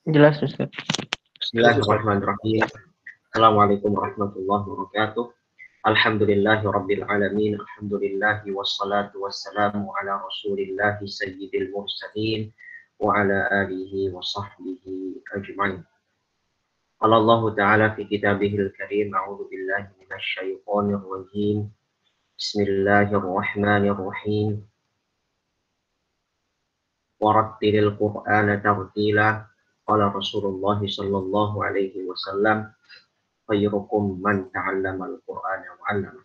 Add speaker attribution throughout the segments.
Speaker 1: Jelas, Ustaz.
Speaker 2: Bismillahirrahmanirrahim. Assalamualaikum warahmatullahi wabarakatuh. Alhamdulillahirabbil alamin. Alhamdulillahi wassalatu wassalamu ala Rasulillahi sayyidil mursalin wa ala alihi wa sahbihi ajmain. Qala Allah Ta'ala fi kitabihil karim, a'udzu billahi minasy syaithanir rajim. Bismillahirrahmanirrahim. Warattilil Qur'ana tartila. Qala Rasulullah sallallahu alaihi wasallam, khairukum man ta'allama al-Qur'ana wa 'allama.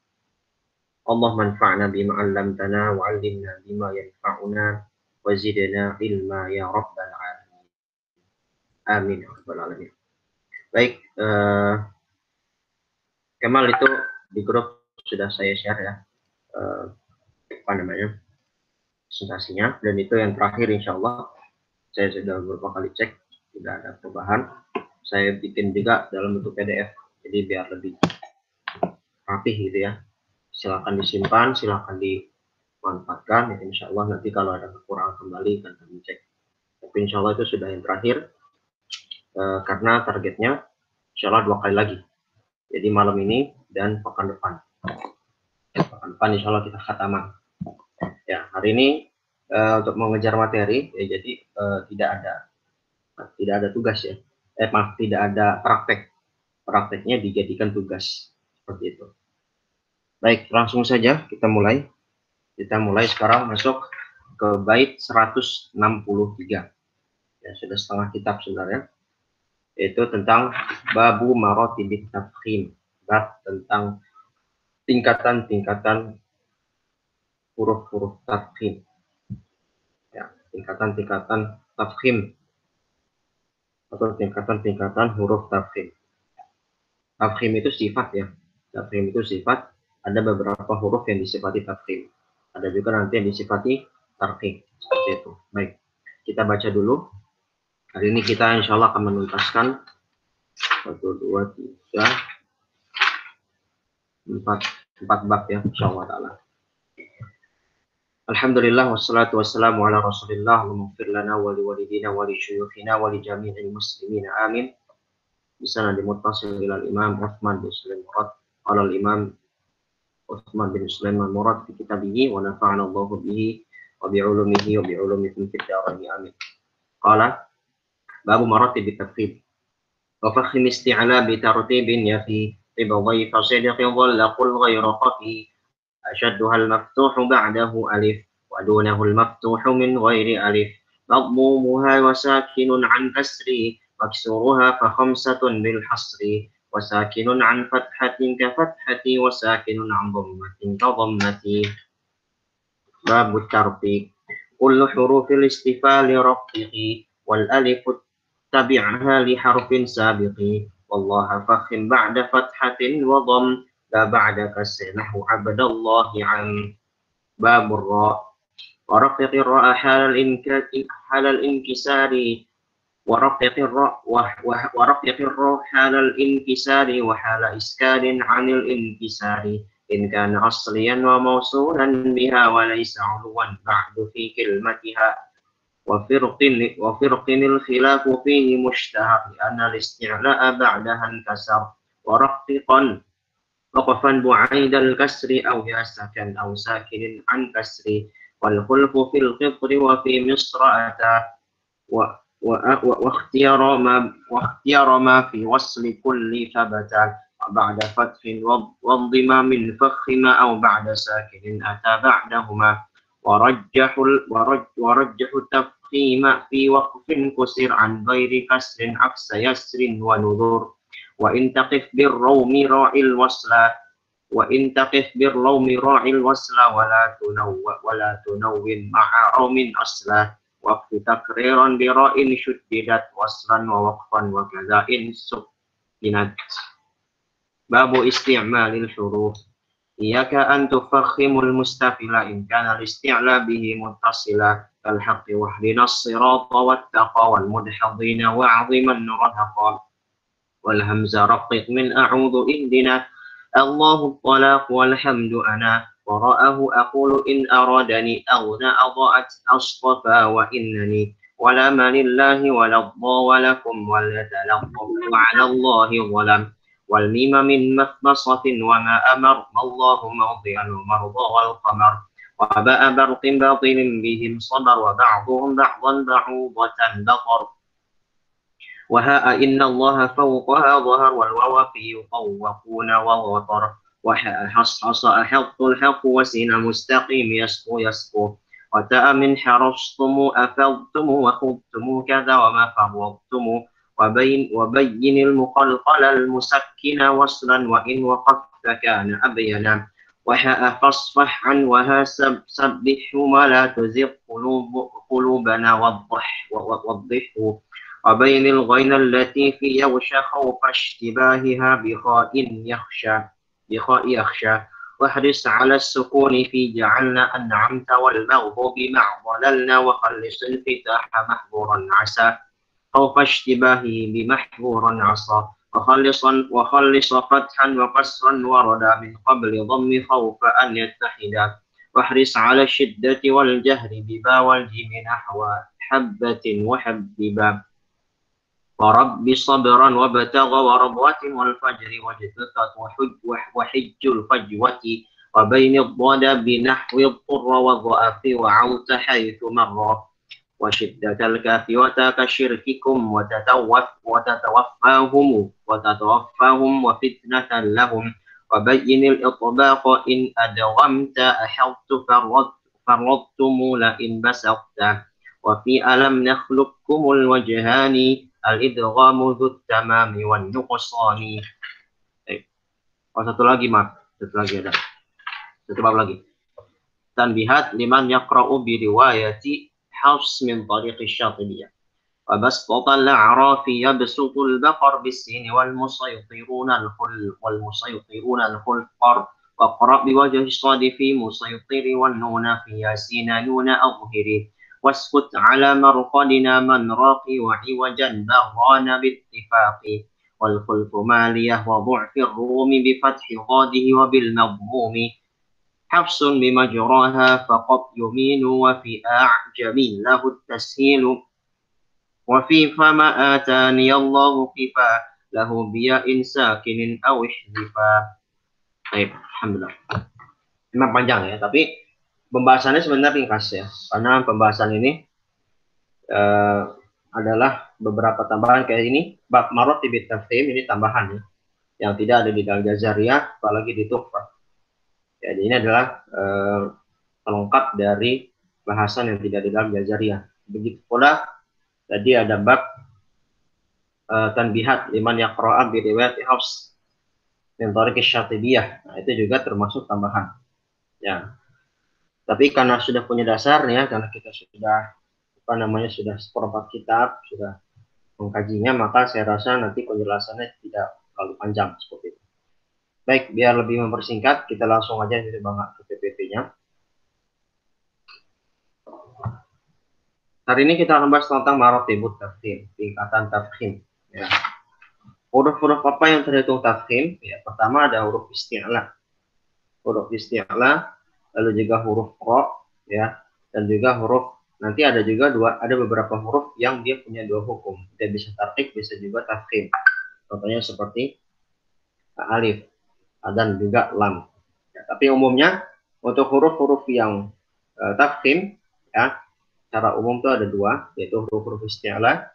Speaker 2: Allah manfa'na bima 'allamtana wa 'allimna bima yanfa'una wa zidna ilma ya rabbal alamin. Amin ya rabbal alamin. Baik, Kemal itu di grup sudah saya share ya, presentasinya, dan itu yang terakhir insya Allah. Saya sudah beberapa kali cek, tidak ada perubahan. Saya bikin juga dalam bentuk PDF, jadi biar lebih rapih gitu ya. Silakan disimpan, silakan dimanfaatkan. Ya, insya Allah nanti kalau ada kekurangan kembali akan kami cek. Tapi insya Allah itu sudah yang terakhir, karena targetnya insya Allah 2 kali lagi. Jadi malam ini dan pekan depan. Pekan depan insya Allah kita khataman. Ya, hari ini untuk mengejar materi, ya, jadi tidak ada tugas ya. Tidak ada praktek. Prakteknya dijadikan tugas seperti itu. Baik, langsung saja kita mulai. Kita mulai sekarang masuk ke bait 163. Ya, sudah setengah kitab sebenarnya. Yaitu tentang babu maratibit tafkhim. Bab tentang tingkatan-tingkatan huruf-huruf tafkhim. Ya, tingkatan-tingkatan tafkhim atau tingkatan-tingkatan huruf tafkhim. Tafkhim itu sifat ya. Tafkhim itu sifat. Ada beberapa huruf yang disifati tafkhim. Ada juga nanti yang disifati tarqiq. Seperti itu. Baik, kita baca dulu. Hari ini kita insya Allah akan menuntaskan 1, 2, 3, 4 bab ya, insya Allah ta'ala. Alhamdulillah wassalatu wassalamu ala Rasulillah wa maghfir lana wa liwalidina wa li syuyukhina wa li jami'il muslimina amin. Bisa dimuttasil ila Imam Uthman bin Sulaiman Murad, qala al-Imam Uthman bin Sulaiman Murad fi kitabih wa nafa'ana Allahu bihi wa bi ulumihi wa bi ulumikum fid dharain amin. Qala babu maratib at-tafkhim wa fakhim isti'la bi tartibin yafi tibawai fasidqi dhalla qul ghayra qafi ashadduha al-maftuhu ba'dahu alif wa dunahu al-maftuhu min ghairi alif madmumuha wa sakinun an kasri maksuruha fa khamsatun bil hasri wa sakinun an fathatin ka fathati wa sakinun an dhammatin ka dhammati. Babu tartiq kullu hurufil istifali raqiqi wal alif tabi'aha li harfin sabiqi wallaha fakhim ba'da fathatin wa dham la ba'da kasrin nahu abdallahi an. Babur ra wa raqiqir ra halal inkisari wa raqiqir ra wa raqiqir ra halal inkisari wa hala iskarin 'anil inkisari in kana asliyan wa mawsulan biha wa laysa 'ulwan ba'du fi kalimatiha وفرق الخلاف فيه مشتهر لأن الاستعلاء بعدها انكسر ورققا وقفا بعيد الكسر أو يا سكن أو ساكن عن كسر والخلف في القطر وفي مصر أتى واختيار ما في وصل كل ثبت بعد فتح وانضمام فخم أو بعد ساكن أتى بعدهما ورجح التفخيم في وقف كسر عن غير كسر عكس يسر ونذور وإن تقف بالروم راعي الوصل ولا تنون مع روم أصلا وقف تكريرا براء شددت وصلا ووقفا وكذا إن سكنت. باب استعمال الحروف إياك أن تفخم المستفل إن كان الاستعلاء به متصلا كالحق واهدنا الصراط والتقى والمدحضين وعظما رهقا والهمز رقق من أعوذ اهدنا الله الطلاق والحمد أنا وراءه أقول إن أرادني أغنى أضاءت أصطفى وإنني ولا ما لله ولا الضا ولكم ولتلقوا على الله ظلم والميم من مخمصة وما أمر الله موضع المرضى والقمر وباء برق باطل بهم صبر وبعضهم بعضا بعوضة بطر وهاء إن الله فوقها ظهر والواو في يطوقون ووطر وحاء حصحص أحط الحق وسين مستقيم يسقو يسقو وتاء من حرصتم أفضتم وخضتم كذا وما فرضتم وبين المقلقل المسكن وصلا وإن وقفت كان أبينا وحاء فاصفح عن وها سبح ولا لا تزغ قلوبنا وضحه وبين الغين التي في يغشى خوف اشتباهها بخاء يخشى واحرص على السكون في جعلنا أنعمت والمغضوب مع ضللنا وخلص الفتاح محظورا عسى خوف اشتباهه بمحظورا عصى وخلص فتحا وقصرا وردا من قبل ضم خوف أن يتحدا واحرص على الشدة والجهر ببا والجيم نحو حبة وحببا ورب صبرا وابتغ وربوة والفجر واجتثت وحج الفجوة وبين الضاد بنحو الضر والضعف وعوت حيث مر وشدة الكاف وتاك شرككم وتتوفاهم وفتنة لهم وبين الإطباق إن أدغمت أحظت فرضتم لئن بسطت وفي ألم نخلقكم الوجهان الإدغام ذو التمام والنقصان. Satu lagi ada satu bab lagi. Tanbihat liman yaqra'u bi riwayati Hafs min tariq asy-Syatibiyah. Wa basqata al-a'rafi yabsutu al-baqar bis-sin wal musaytiruna al-khulqar wa qra' bi wajhi sadifi musaytiri wan nuna fi yasina nuna adhhiri واسكت على مرقدنا من راقي وعوجا بغان باتفاق والخلف مالية وضعف الروم بفتح ضاده وبالمضموم حفص بمجراها فقط يمين وفي أعجم له التسهيل وفي فما آتاني الله كفا له بياء ساكن أو احذفا. Baik, alhamdulillah. Memang panjang ya, tapi pembahasannya sebenarnya ringkas ya, karena pembahasan ini adalah beberapa tambahan kayak ini. Bab marotibit tafhim ini tambahan ya, yang tidak ada di dalam Jazariyah, apalagi di Tuhfah. Jadi ini adalah pelengkap dari bahasan yang tidak di dalam Jazariyah. Begitu pula tadi ada bab tanbihat liman yaqra'a bi riwayat Hafs min tariq asy-Syatibiyah. Nah, itu juga termasuk tambahan. Ya. Tapi karena sudah punya dasarnya, karena kita sudah sudah seperempat kitab, sudah mengkajinya, maka saya rasa nanti penjelasannya tidak terlalu panjang seperti itu. Baik, biar lebih mempersingkat, kita langsung aja jadi banget ke PPT-nya. Hari ini kita akan bahas tentang marotibut tafhim, tingkatan tafhim. Ya. Huruf-huruf apa yang terhitung tafhim? Ya, pertama ada huruf isti'la. Huruf isti'la, lalu juga huruf ro, ya, dan juga huruf, nanti ada juga ada beberapa huruf yang dia punya dua hukum. Dia bisa tarkik, bisa juga tafkhim. Contohnya seperti alif dan juga lam. Ya, tapi umumnya untuk huruf-huruf yang tafkhim, ya, secara umum itu ada dua, yaitu huruf-huruf isti'la.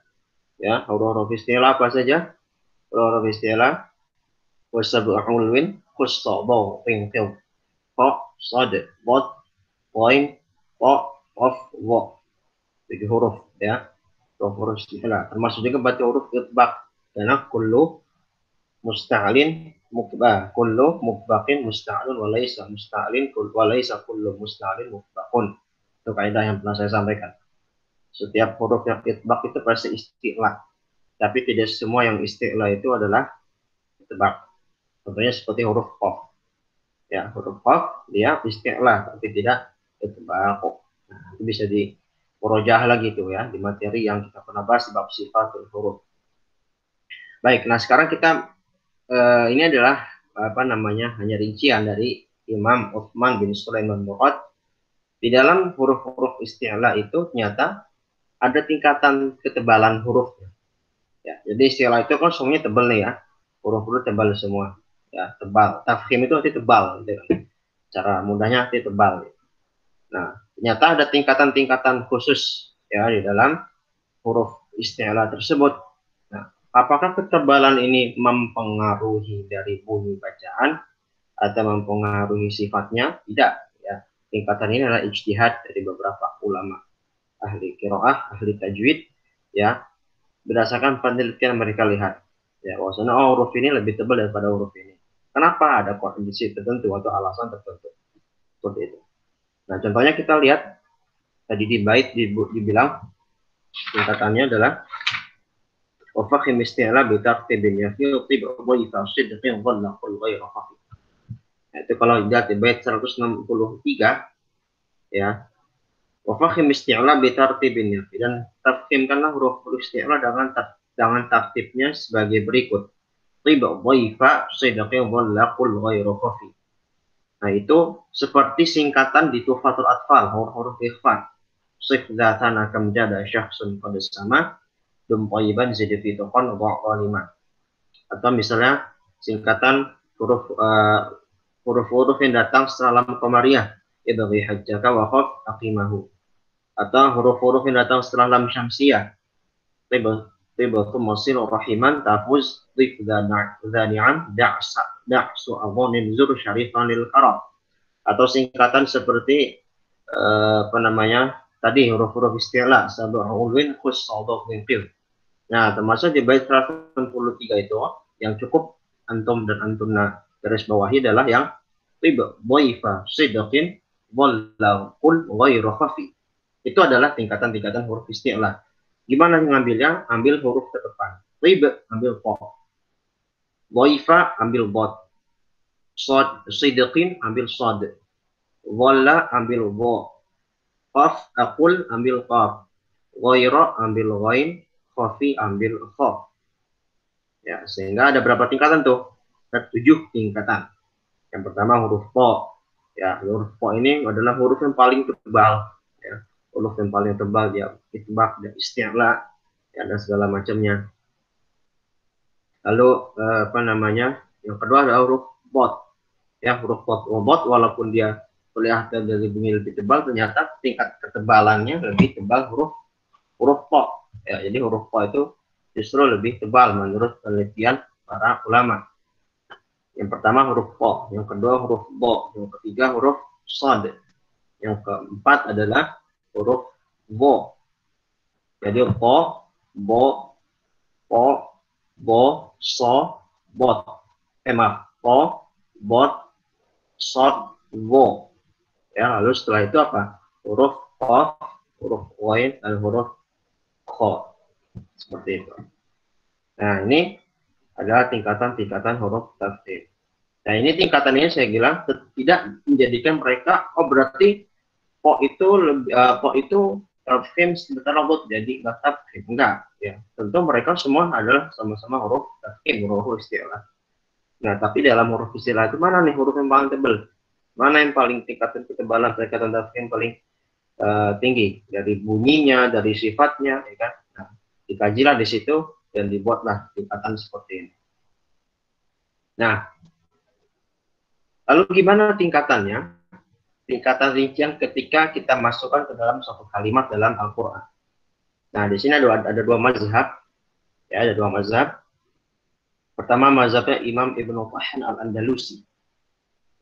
Speaker 2: Ya, huruf-huruf isti'la apa saja? Huruf isti'la wasab'ul win khussabaw tingqil ko sad bot poin ko of wo, 7 huruf ya, huruf isti'la. Termasuk juga baca huruf itbaq, karena kullu musta'lin mukbah, kullu mukbaqin musta'lun walaysa musta'lin walaysa kullu musta'lin mukbaqun. Itu kaidah yang pernah saya sampaikan. Setiap huruf yang itbaq itu pasti isti'la, tapi tidak semua yang isti'la itu adalah itbaq. Contohnya seperti huruf qaf. Ya, huruf qaf dia isti'la tapi tidak itbaq. Nah, itu bisa di murojah lagi tuh ya, di materi yang kita pernah bahas di bab sifatul huruf. Baik, nah sekarang kita ini adalah hanya rincian dari Imam Utsman bin Sulaiman Murad. Di dalam huruf-huruf isti'la itu ternyata ada tingkatan ketebalan hurufnya. Ya, jadi istilah itu kan semuanya tebal nih ya, huruf-huruf tebal semua. Ya, tebal. Tafkhim itu arti tebal. Gitu. Cara mudahnya arti tebal. Nah, ternyata ada tingkatan-tingkatan khusus ya di dalam huruf isti'la tersebut. Nah, apakah ketebalan ini mempengaruhi dari bunyi bacaan atau mempengaruhi sifatnya? Tidak. Ya, tingkatan ini adalah ijtihad dari beberapa ulama ahli qiraah, ahli tajwid, ya, berdasarkan penelitian mereka lihat. Ya, bahwasanya huruf ini lebih tebal daripada huruf ini. Kenapa? Ada kondisi tertentu atau alasan tertentu. Seperti itu. Nah, contohnya kita lihat tadi di bait dibilang tingkatannya adalah وفخم استعلاء بترتيب يطيب ضيف صدق ظل قل غير خفي. Itu kalau lihat di bait 163 ya. Wafahim isti'la bitartibin ya. Dan tafkhimkanlah huruf isti'la dengan tartibnya sebagai berikut. Tiba dhaifa sidqi dhalla qul ghairu khafi. Nah, itu seperti singkatan di Tuhfatul Atfal, huruf ikhfa. Sif dzatan akam jada syakhsun qad sama dum thayyiban zid fi tuqan wa atau misalnya singkatan huruf-huruf yang datang setelah lam qamariyah ibghi hajjaka wa khaf aqimahu, atau huruf-huruf yang datang setelah lam syamsiyah tibatum masil rahiman tafuz dhif dzani'an da'su adhanin zur syarifan lil karam, atau singkatan seperti tadi huruf-huruf isti'la sab'ul win khus sadaq qil. Nah, termasuk di bait 163 itu yang cukup antum dan antunna garis bawahi adalah yang tiba dhaifa sidqin wallau qul ghairu khafi. Itu adalah tingkatan-tingkatan huruf isti'la. Gimana ngambilnya? Ambil huruf terdepan. Tiba ambil fa. Dhaifa ambil dad. Sad sidqin ambil sad. Walla ambil dha. Qaf aqul ambil qaf. Ghairu ambil ghain. Khafi ambil kha. Ya, sehingga ada berapa tingkatan tuh? Ada 7 tingkatan. Yang pertama huruf po. Ya, huruf po ini adalah huruf yang paling tebal. Ya, huruf yang paling tebal dia itbaq dan isti'la ya, dan segala macamnya. Lalu yang kedua adalah huruf bot. Ya, huruf bot walaupun dia kelihatan dari bunyi lebih tebal, ternyata tingkat ketebalannya lebih tebal huruf po. Ya, jadi huruf po itu justru lebih tebal menurut penelitian para ulama. Yang pertama huruf po, yang kedua huruf bo, yang ketiga huruf sod, yang keempat adalah huruf bo. Jadi po, bo, so, bot. Po, bot, sod, bo. Ya, lalu setelah itu apa? Huruf ko, huruf wain, dan huruf ko. Seperti itu. Nah, ini adalah tingkatan-tingkatan huruf tafkhim. Nah, ini tingkatan ini saya bilang tidak menjadikan mereka berarti po itu tafkhim sebentar lagi jadi nggak tafkhim, enggak ya. Tentu mereka semua adalah sama-sama huruf tafkhim, huruf istilah. Nah, tapi dalam huruf istilah itu mana nih huruf yang paling tebal? Mana yang paling tingkatan ketebalan tingkatan tafkhim paling tinggi dari bunyinya, dari sifatnya, ya kan? Nah, dikajilah di situ dan dibuatlah tingkatan seperti ini. Nah, lalu gimana tingkatannya? Tingkatan rincian ketika kita masukkan ke dalam suatu kalimat dalam Al-Quran. Nah, di sini ada dua mazhab. Ya, ada dua mazhab. Pertama mazhabnya Imam Ibnu Tahan Al-Andalusi.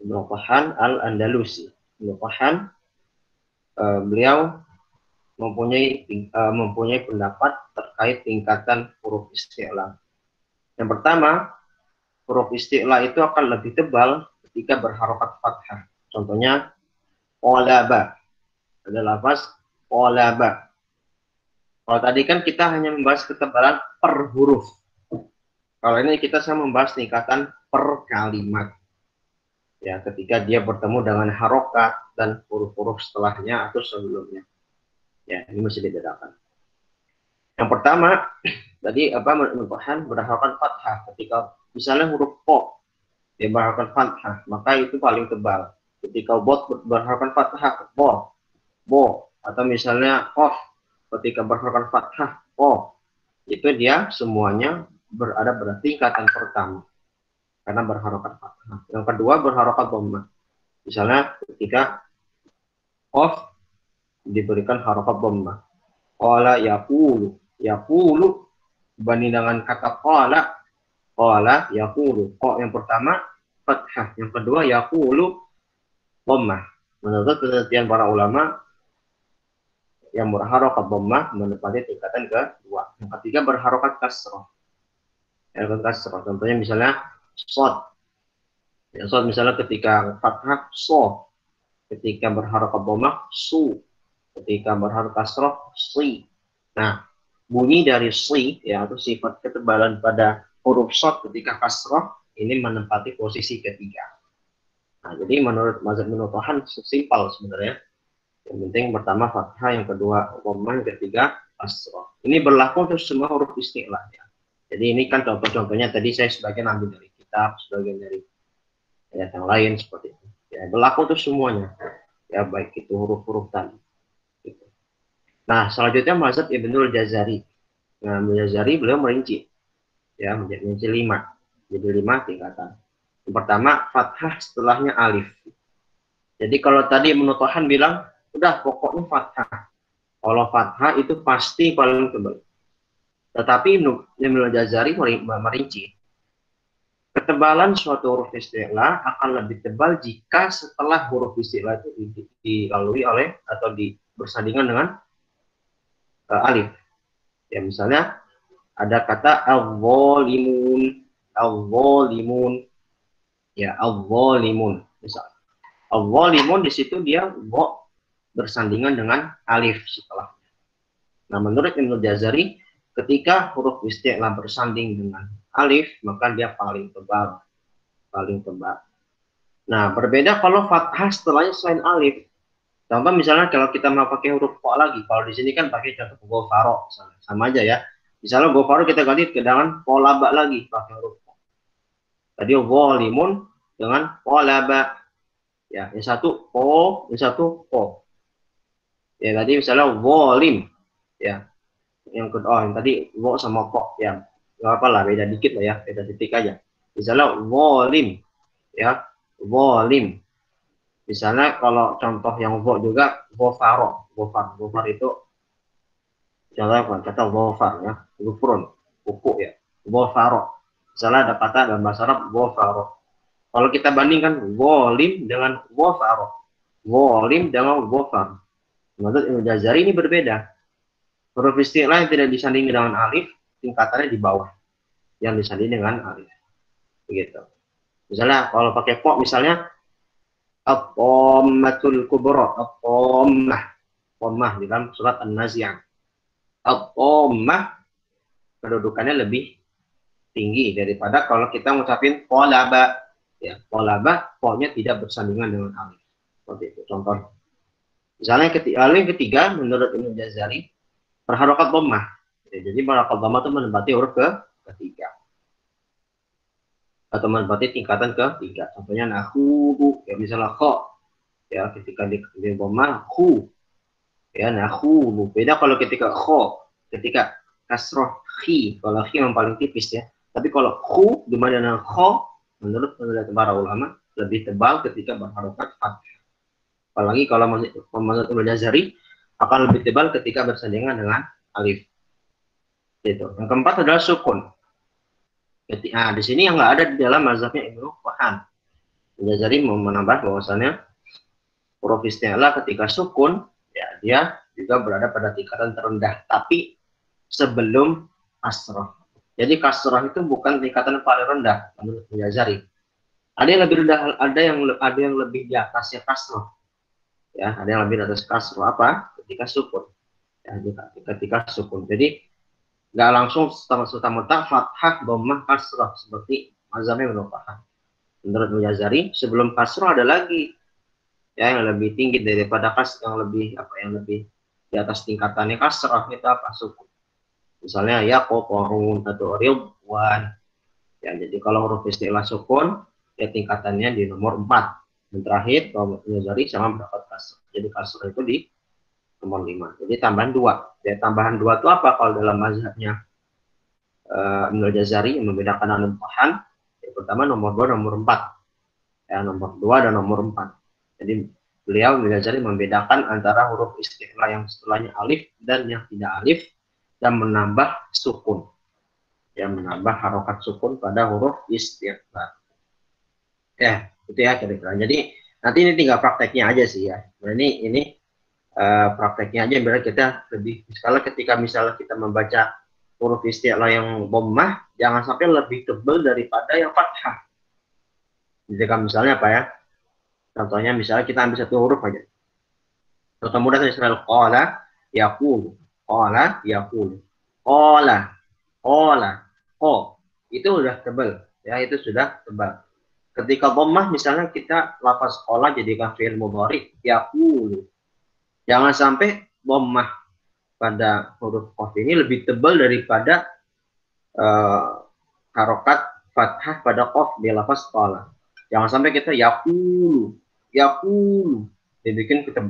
Speaker 2: Ibnu Tahan Al-Andalusi. Ibnu Tahan beliau mempunyai pendapat terkait tingkatan huruf isti'la. Yang pertama, huruf isti'la itu akan lebih tebal ketika berharokat fathah. Contohnya qalaba. Ada lafaz qalaba. Kalau tadi kan kita hanya membahas ketebalan per huruf. Kalau ini kita sama membahas tingkatan per kalimat. Ya, ketika dia bertemu dengan harokat dan huruf-huruf setelahnya atau sebelumnya. Ya, ini mesti dibedakan. Yang pertama, tadi merupakan berharokat fathah. Ketika misalnya huruf po dia berharokat fathah, maka itu paling tebal. Ketika bot berharokat fathah, bo, atau misalnya qaf ketika berharokat fathah o, itu dia semuanya berada pada tingkatan pertama karena berharokat fathah. Yang kedua berharokat dhammah. Misalnya ketika qaf diberikan harokat dhammah. Qala yaqulu, yaqulu banding dengan kata qala yaqulu. Qa yang pertama fathah, yang kedua yaqulu dhammah. Menurut penelitian para ulama, yang berharokat dhammah menempati tingkatan kedua. Yang ketiga berharokat kasrah. Contohnya misalnya shad. Ya, shad misalnya ketika fathah so, ketika berharokat dhammah su, ketika berharokat kasrah si. Nah, bunyi dari si ya atau sifat ketebalan pada huruf shad ketika kasrah ini menempati posisi ketiga. Nah, jadi menurut mazhab Ibnu simpel sebenarnya. Yang penting pertama fathah, yang kedua dhammah, yang ketiga kasrah. Ini berlaku untuk semua huruf isti'la ya. Jadi ini kan contoh-contohnya tadi saya sebagian ambil dari kitab, sebagian dari ayat yang lain seperti itu. Ya, berlaku untuk semuanya. Ya, baik itu huruf-huruf tadi. Gitu. Nah, selanjutnya mazhab Ibnul Jazari. Nah, Ibnul Jazari beliau merinci. Ya, menjadi 5. Jadi 5 tingkatan. Yang pertama, fathah setelahnya alif. Jadi kalau tadi Ibnu Tohan bilang, udah pokoknya fathah. Kalau fathah itu pasti paling tebal. Tetapi Ibnu Jazari merinci. Ketebalan suatu huruf isti'la akan lebih tebal jika setelah huruf isti'la itu dilalui oleh atau bersandingan dengan alif. Ya misalnya ada kata al-zalimun, al-zalimun, ya al-zalimun. Misalnya al-zalimun di situ dia bersandingan dengan alif setelah. Nah, menurut Ibnu Jazari, ketika huruf isti'la bersanding dengan alif, maka dia paling tebal. Paling tebal. Nah, berbeda kalau fathah setelahnya selain alif. Contoh misalnya kalau kita mau pakai huruf ko lagi, kalau di sini kan pakai contoh gofaro, sama aja ya. Misalnya gofaro kita ganti ke dengan kolaba lagi pakai huruf ko. Tadi wolimun dengan kolaba. Ya, yang satu ko, yang satu ko. Ya, tadi misalnya wolim. Ya, yang kedua, yang tadi wo sama ko. Ya, nggak apa lah, beda dikit lah ya, beda titik aja. Misalnya wolim. Ya, wolim. Misalnya kalau contoh yang vo juga gofaro, gofar itu contohnya kata gofar ya, gufrun, kuku ya, gofaro. Misalnya ada kata dalam bahasa Arab gofaro. Kalau kita bandingkan wolim dengan gofaro, wolim dengan gofar. Menurut Ibnu Jazari ini berbeda. Huruf istilah yang tidak disandingi dengan alif tingkatannya di bawah yang disandingi dengan alif. Begitu. Misalnya kalau pakai po misalnya at-tammatul kubra, at-tammah, dhammah di dalam surat An-Nazi'ah. At-tammah kedudukannya lebih tinggi daripada kalau kita ngucapin qalaba. Ya, qalaba po-nya tidak bersandingan dengan alif. Seperti itu contoh. Misalnya yang ketiga menurut Ibnu Jazari berharokat dhammah. Ya, jadi berharokat dhammah itu menempati huruf ketiga. Atau menempati tingkatan ketiga. Contohnya nahu, ya misalnya kho, ya ketika di dhammah khu, ya nahu. Beda kalau ketika kho, ketika kasroh khi, kalau khi yang paling tipis ya. Tapi kalau khu dimana dengan kho, menurut penelitian para ulama lebih tebal ketika berharokat fathah. Apalagi kalau menurut Ibnu Jazari akan lebih tebal ketika bersandingan dengan alif. Itu. Yang keempat adalah sukun. Nah, di sini yang nggak ada di dalam mazhabnya Ibnu Tohan. Jazari mau menambah bahwasannya huruf isti'la ketika sukun, ya dia juga berada pada tingkatan terendah, tapi sebelum kasroh. Jadi kasroh itu bukan tingkatan paling rendah menurut Jazari. Ada yang lebih rendah, ada yang lebih di atasnya kasroh. Ya, ada yang lebih di atas kasroh apa? Ketika sukun. Ya, ketika sukun. Jadi nggak langsung serta-merta fathah, dhammah, kasrah seperti mazhabnya Ibnu Tohan. Menurut Jazari sebelum kasrah ada lagi ya yang lebih tinggi daripada yang lebih di atas tingkatannya kasrah itu apa? Sukun. Misalnya ya qoqorun atau ridwan. Ya, jadi kalau huruf istilah sukun ya tingkatannya di nomor 4. Dan terakhir kalau Jazari sama mendapat kasrah. Jadi kasrah itu di nomor 5. Jadi tambahan 2. Ya, tambahan 2 itu apa kalau dalam mazhabnya Ibnu Jazari yang membedakan al-imtihan? Yang pertama nomor 2, nomor 4. Ya, nomor 2 dan nomor 4. Jadi beliau Ibnu Jazari membedakan antara huruf isti'la yang setelahnya alif dan yang tidak alif dan menambah sukun. Ya, menambah harokat sukun pada huruf isti'la. Ya, itu ya kira-kira. Jadi nanti ini tinggal prakteknya aja sih ya. Nah, ini prakteknya aja biar kita lebih sekali ketika misalnya kita membaca huruf isti'la yang dhammah jangan sampai lebih tebal daripada yang fathah. Jadi kan misalnya apa ya? Contohnya misalnya kita ambil satu huruf aja. Contoh mudah misalnya qala yaqulu. Qala yaqulu. Qala. Qala. Q. Itu udah tebal. Ya, itu sudah tebal. Ketika dhammah misalnya kita lafaz qala jadikan fi'il mudhari yaqulu. Jangan sampai dhammah pada huruf qaf ini lebih tebal daripada harokat fathah pada qaf di lafaz qala. Jangan sampai kita yaqulu, yaqulu dibikin kita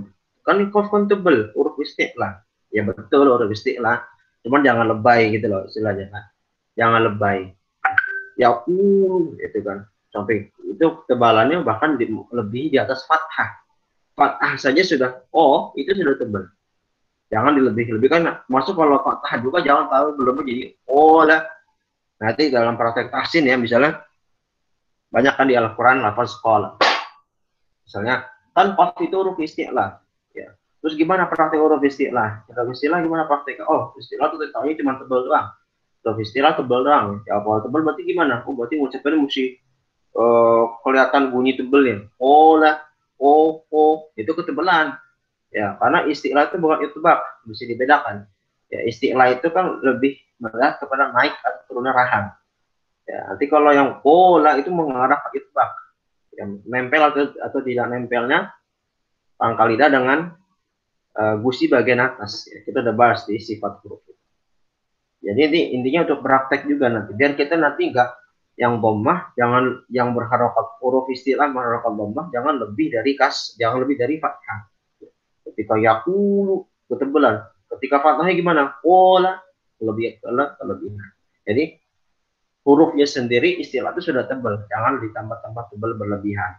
Speaker 2: kan qaf kan tebal huruf isti'la. Ya betul huruf isti'la, cuman jangan lebay gitu loh istilahnya kan. Jangan lebay. Yaqulu itu kan sampai itu ketebalannya bahkan lebih di atas fathah. Fathah saja sudah itu sudah tebal. Jangan dilebih-lebihkan. Masuk kalau fathah juga jangan tahu belum jadi lah. Nanti dalam praktek tahsin ya misalnya banyak kan di Al-Quran lafaz sekolah. Misalnya kan qaf itu huruf isti'la. Ya. Terus gimana praktek huruf isti'la? Huruf isti'la gimana praktek? Oh, isti'la itu tahunya cuma tebal doang. Huruf isti'la tebal doang. Ya kalau tebal berarti gimana? Oh berarti ngucapin mesti kelihatan bunyi tebelnya. Lah, itu ketebalan. Ya, karena isti'la itu bukan itbaq, bisa dibedakan. Ya, isti'la itu kan lebih mengarah kepada naik atau turunnya rahang. Ya, nanti kalau yang pola itu mengarah ke itbaq. Yang nempel atau tidak nempelnya pangkal lidah dengan gusi bagian atas. Ya, kita udah bahas di sifat huruf. Jadi ini intinya untuk praktek juga nanti. Biar kita nanti enggak yang dhammah, jangan yang berharokat huruf isti'la berharokat dhammah, jangan lebih dari fathah. Ketika yakulu ketebalan, ketika fathahnya gimana? Pola kelebihan. Jadi hurufnya sendiri istilah itu sudah tebal, jangan ditambah-tambah tebal berlebihan.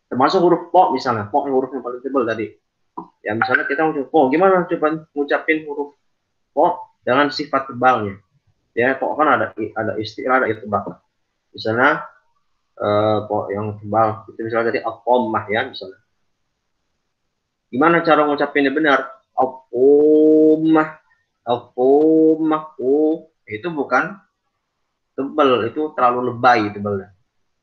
Speaker 2: Termasuk huruf po misalnya, po huruf yang paling tebal tadi. Ya misalnya kita ngucap po, gimana coba ngucapin huruf po dengan sifat tebalnya? Ya po kan ada istilah ada itbaq. Misalnya po yang tebal itu misalnya tadi al-dhammah ya misalnya. Gimana cara ngucapinnya benar? Al-dhammah, al-dhammah, itu bukan tebal, itu terlalu lebay tebalnya.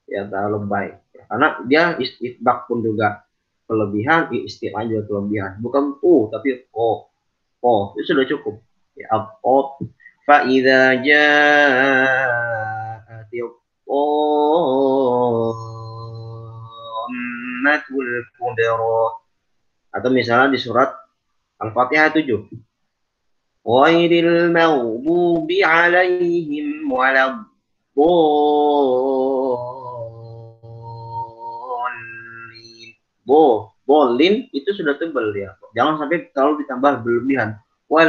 Speaker 2: Ya terlalu lebay. Karena dia itbaq pun juga kelebihan, istilah juga kelebihan. Bukan tapi itu sudah cukup. Ya fa idza ja'atil dhammatul kubra. Atau misalnya di surat Al-Fatihah 7. Ghairil maghdubi 'alaihim waladdallin. Bolin itu sudah tebal ya. Jangan sampai terlalu ditambah berlebihan. Bu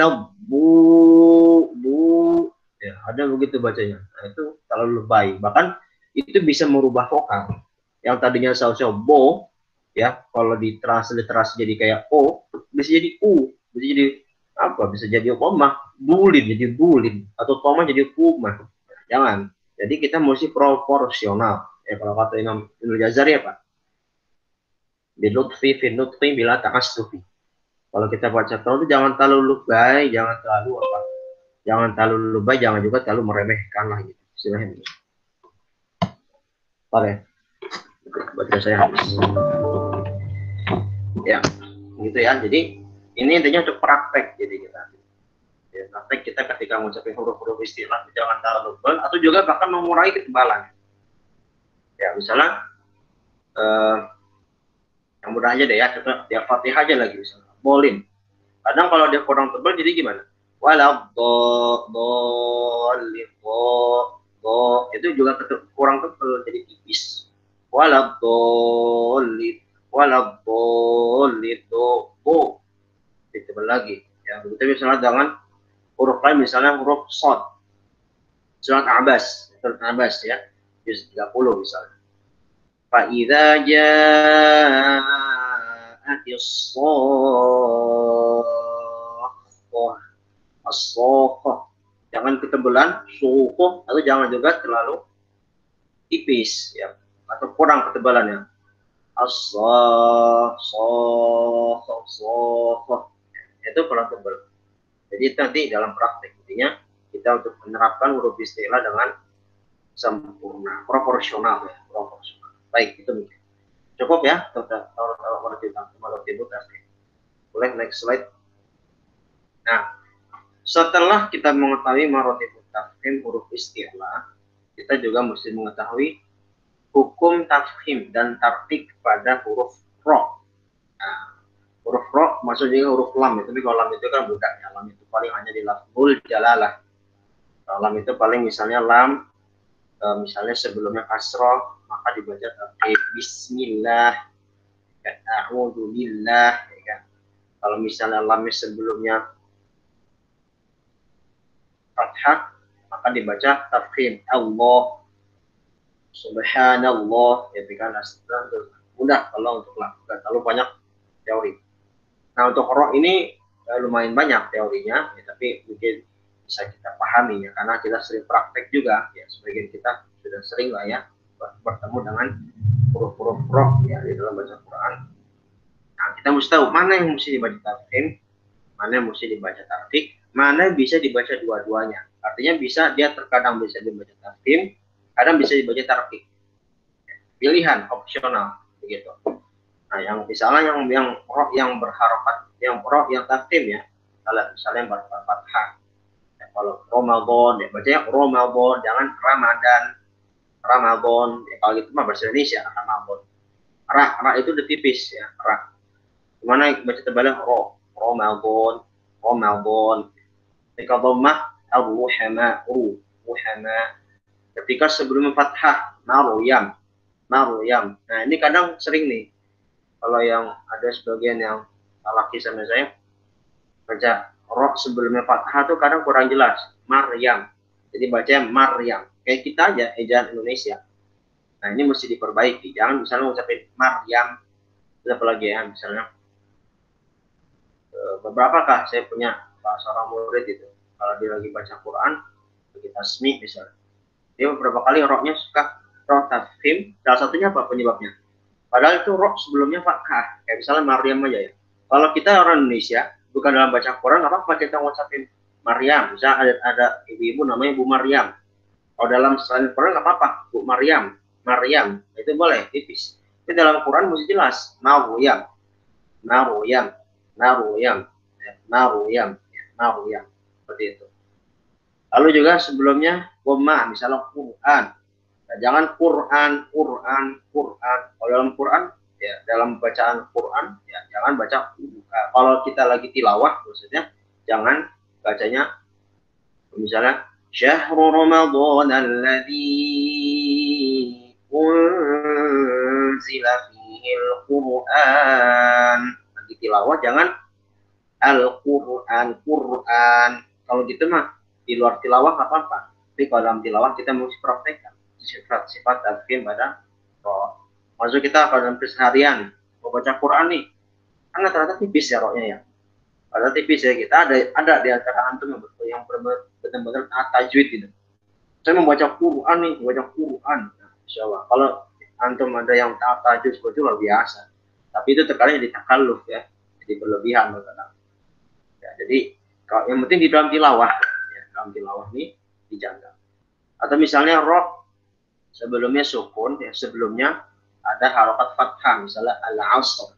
Speaker 2: ya, ada begitu bacanya. Nah, itu terlalu lebay. Bahkan itu bisa merubah vokal. Yang tadinya sausnya bo ya, kalau ditransliterasi jadi kayak bisa jadi bisa jadi apa? Bisa jadi bulin jadi bulin, atau koma jadi kuma. Jangan. Jadi kita mesti proporsional. Ya kalau kata Imam Ibnu Jazari apa? Bilutfi fi nutfi bila ta'assufi. Kalau kita baca itu jangan terlalu lebay, jangan terlalu lebay, jangan juga terlalu meremehkan lah gitu. Istilahnya. Oke. Baca saya habis. Ya, gitu ya. Jadi ini intinya untuk praktek jadi kita. Ya, praktek kita ketika mengucapkan huruf-huruf istilah jangan terlalu tebal atau juga bahkan mengurangi ketebalan. Ya, misalnya yang mudah aja deh ya, contoh ya Fatihah aja lagi misalnya. Bolin. Kadang kalau dia kurang tebal jadi gimana? Itu juga kurang tebal jadi tipis. Ditebal lagi. misalnya dengan huruf lain, misalnya huruf shad, surat Abbas ya, juz 30 misalnya. Fa idza ja'atis as-sakhah. Jangan ketebalan suhuh, atau jangan juga terlalu tipis ya, atau kurang ketebalannya. Itu kurang tebal. Jadi nanti dalam praktek intinya kita untuk menerapkan huruf isti'la dengan sempurna, proporsional ya, proporsional. Baik, itu mungkin cukup ya. Boleh next slide. Nah, setelah kita mengetahui marotibut tafkhim huruf isti'la, kita juga mesti mengetahui hukum tafkhim dan tartik pada huruf ro. Nah, huruf ro maksud juga huruf lam, tapi kalau lam itu kan budak ya. Lam itu paling hanya di lafzul jalalah. Lam itu paling misalnya lam, misalnya sebelumnya kasroh, maka dibaca tafkhim bismillah, a'udzu billah, ya kan. Kalau misalnya lamnya sebelumnya fathah, maka dibaca tafkhim Allah, subhanallah, ya kan. Mudah kalau untuk lakukan, terlalu banyak teori. Nah, untuk roh ini lumayan banyak teorinya, ya, tapi mungkin bisa kita pahami ya, karena kita sering praktek juga ya, sebagian kita sudah sering lah ya bertemu dengan huruf-huruf roh ya di dalam baca Quran. Nah, kita mesti tahu mana yang mesti dibaca tafkhim, mana yang mesti dibaca tartik, mana bisa dibaca dua-duanya. Artinya bisa, dia terkadang bisa dibaca tafkhim, kadang bisa dibaca tartik. Pilihan opsional begitu. Nah, yang misalnya yang roh yang berharokat, yang roh yang tafkhim ya, kalau misalnya yang berfathah, ya, kalau Ramadan, ya bacanya Ramadan, jangan Ramadan, Ramadan. Ya, kalau gitu mah bahasa Indonesia Ramadan. Ra itu udah tipis ya, ra. Gimana baca tebalnya ro, Ramadan, Ramadan. Ketika dhammah ar-ruhama, ruhama. Ketika sebelum fathah Maryam, Maryam. Nah, ini kadang sering nih. Kalau yang ada sebagian yang laki sama saya baca roh sebelumnya fathah tuh kadang kurang jelas, Maryam. Jadi bacanya Maryam. Kayak kita aja ejaan Indonesia. Nah, ini mesti diperbaiki. Jangan misalnya ngucapin Maryam, apa lagi ya, misalnya beberapa kah saya punya seorang murid itu, kalau dia lagi baca Quran, lagi tasmi misalnya, dia beberapa kali rohnya suka roh tafkhim. Salah satunya apa penyebabnya? Padahal itu roh sebelumnya fathah, kayak misalnya Maryam aja ya. Kalau kita orang Indonesia, bukan dalam baca Quran, apa kita ngucapin Maryam. Misalnya ada ibu-ibu namanya Bu Maryam. Kalau dalam selain Quran nggak apa-apa, Bu Maryam, Maryam, itu boleh, tipis. Tapi dalam Quran mesti jelas, Maryam, Maryam, Maryam, Maryam, Maryam, seperti itu. Lalu juga sebelumnya Qur'an, misalnya Quran. Nah, jangan Quran. Kalau dalam Quran, ya dalam bacaan Quran, ya jangan baca. Kalau kita lagi tilawah, maksudnya jangan bacanya misalnya Syahrul Ramadan alladzi unzila fihil Qur'an. Lagi tilawah jangan Al-Quran, Quran. Kalau gitu mah di luar tilawah nggak apa-apa. Tapi kalau dalam tilawah kita mesti praktekkan sifat tafkhim pada roh. Maksud kita kalau dalam keseharian mau baca Quran nih, kan ternyata tipis ya rohnya ya. Padahal tipis ya, kita ada di antara antum yang benar-benar tajwid gitu. Saya membaca Quran nih, membaca Quran. Nah, insya Allah. Kalau antum ada yang tajwid seperti itu luar biasa. Tapi itu terkadang jadi takalluf ya, jadi berlebihan kadang. Ya, jadi kalau yang penting di dalam tilawah, ya, dalam tilawah ini dijaga. Atau misalnya roh sebelumnya sukun, ya sebelumnya ada harokat fathah, misalnya al-asr.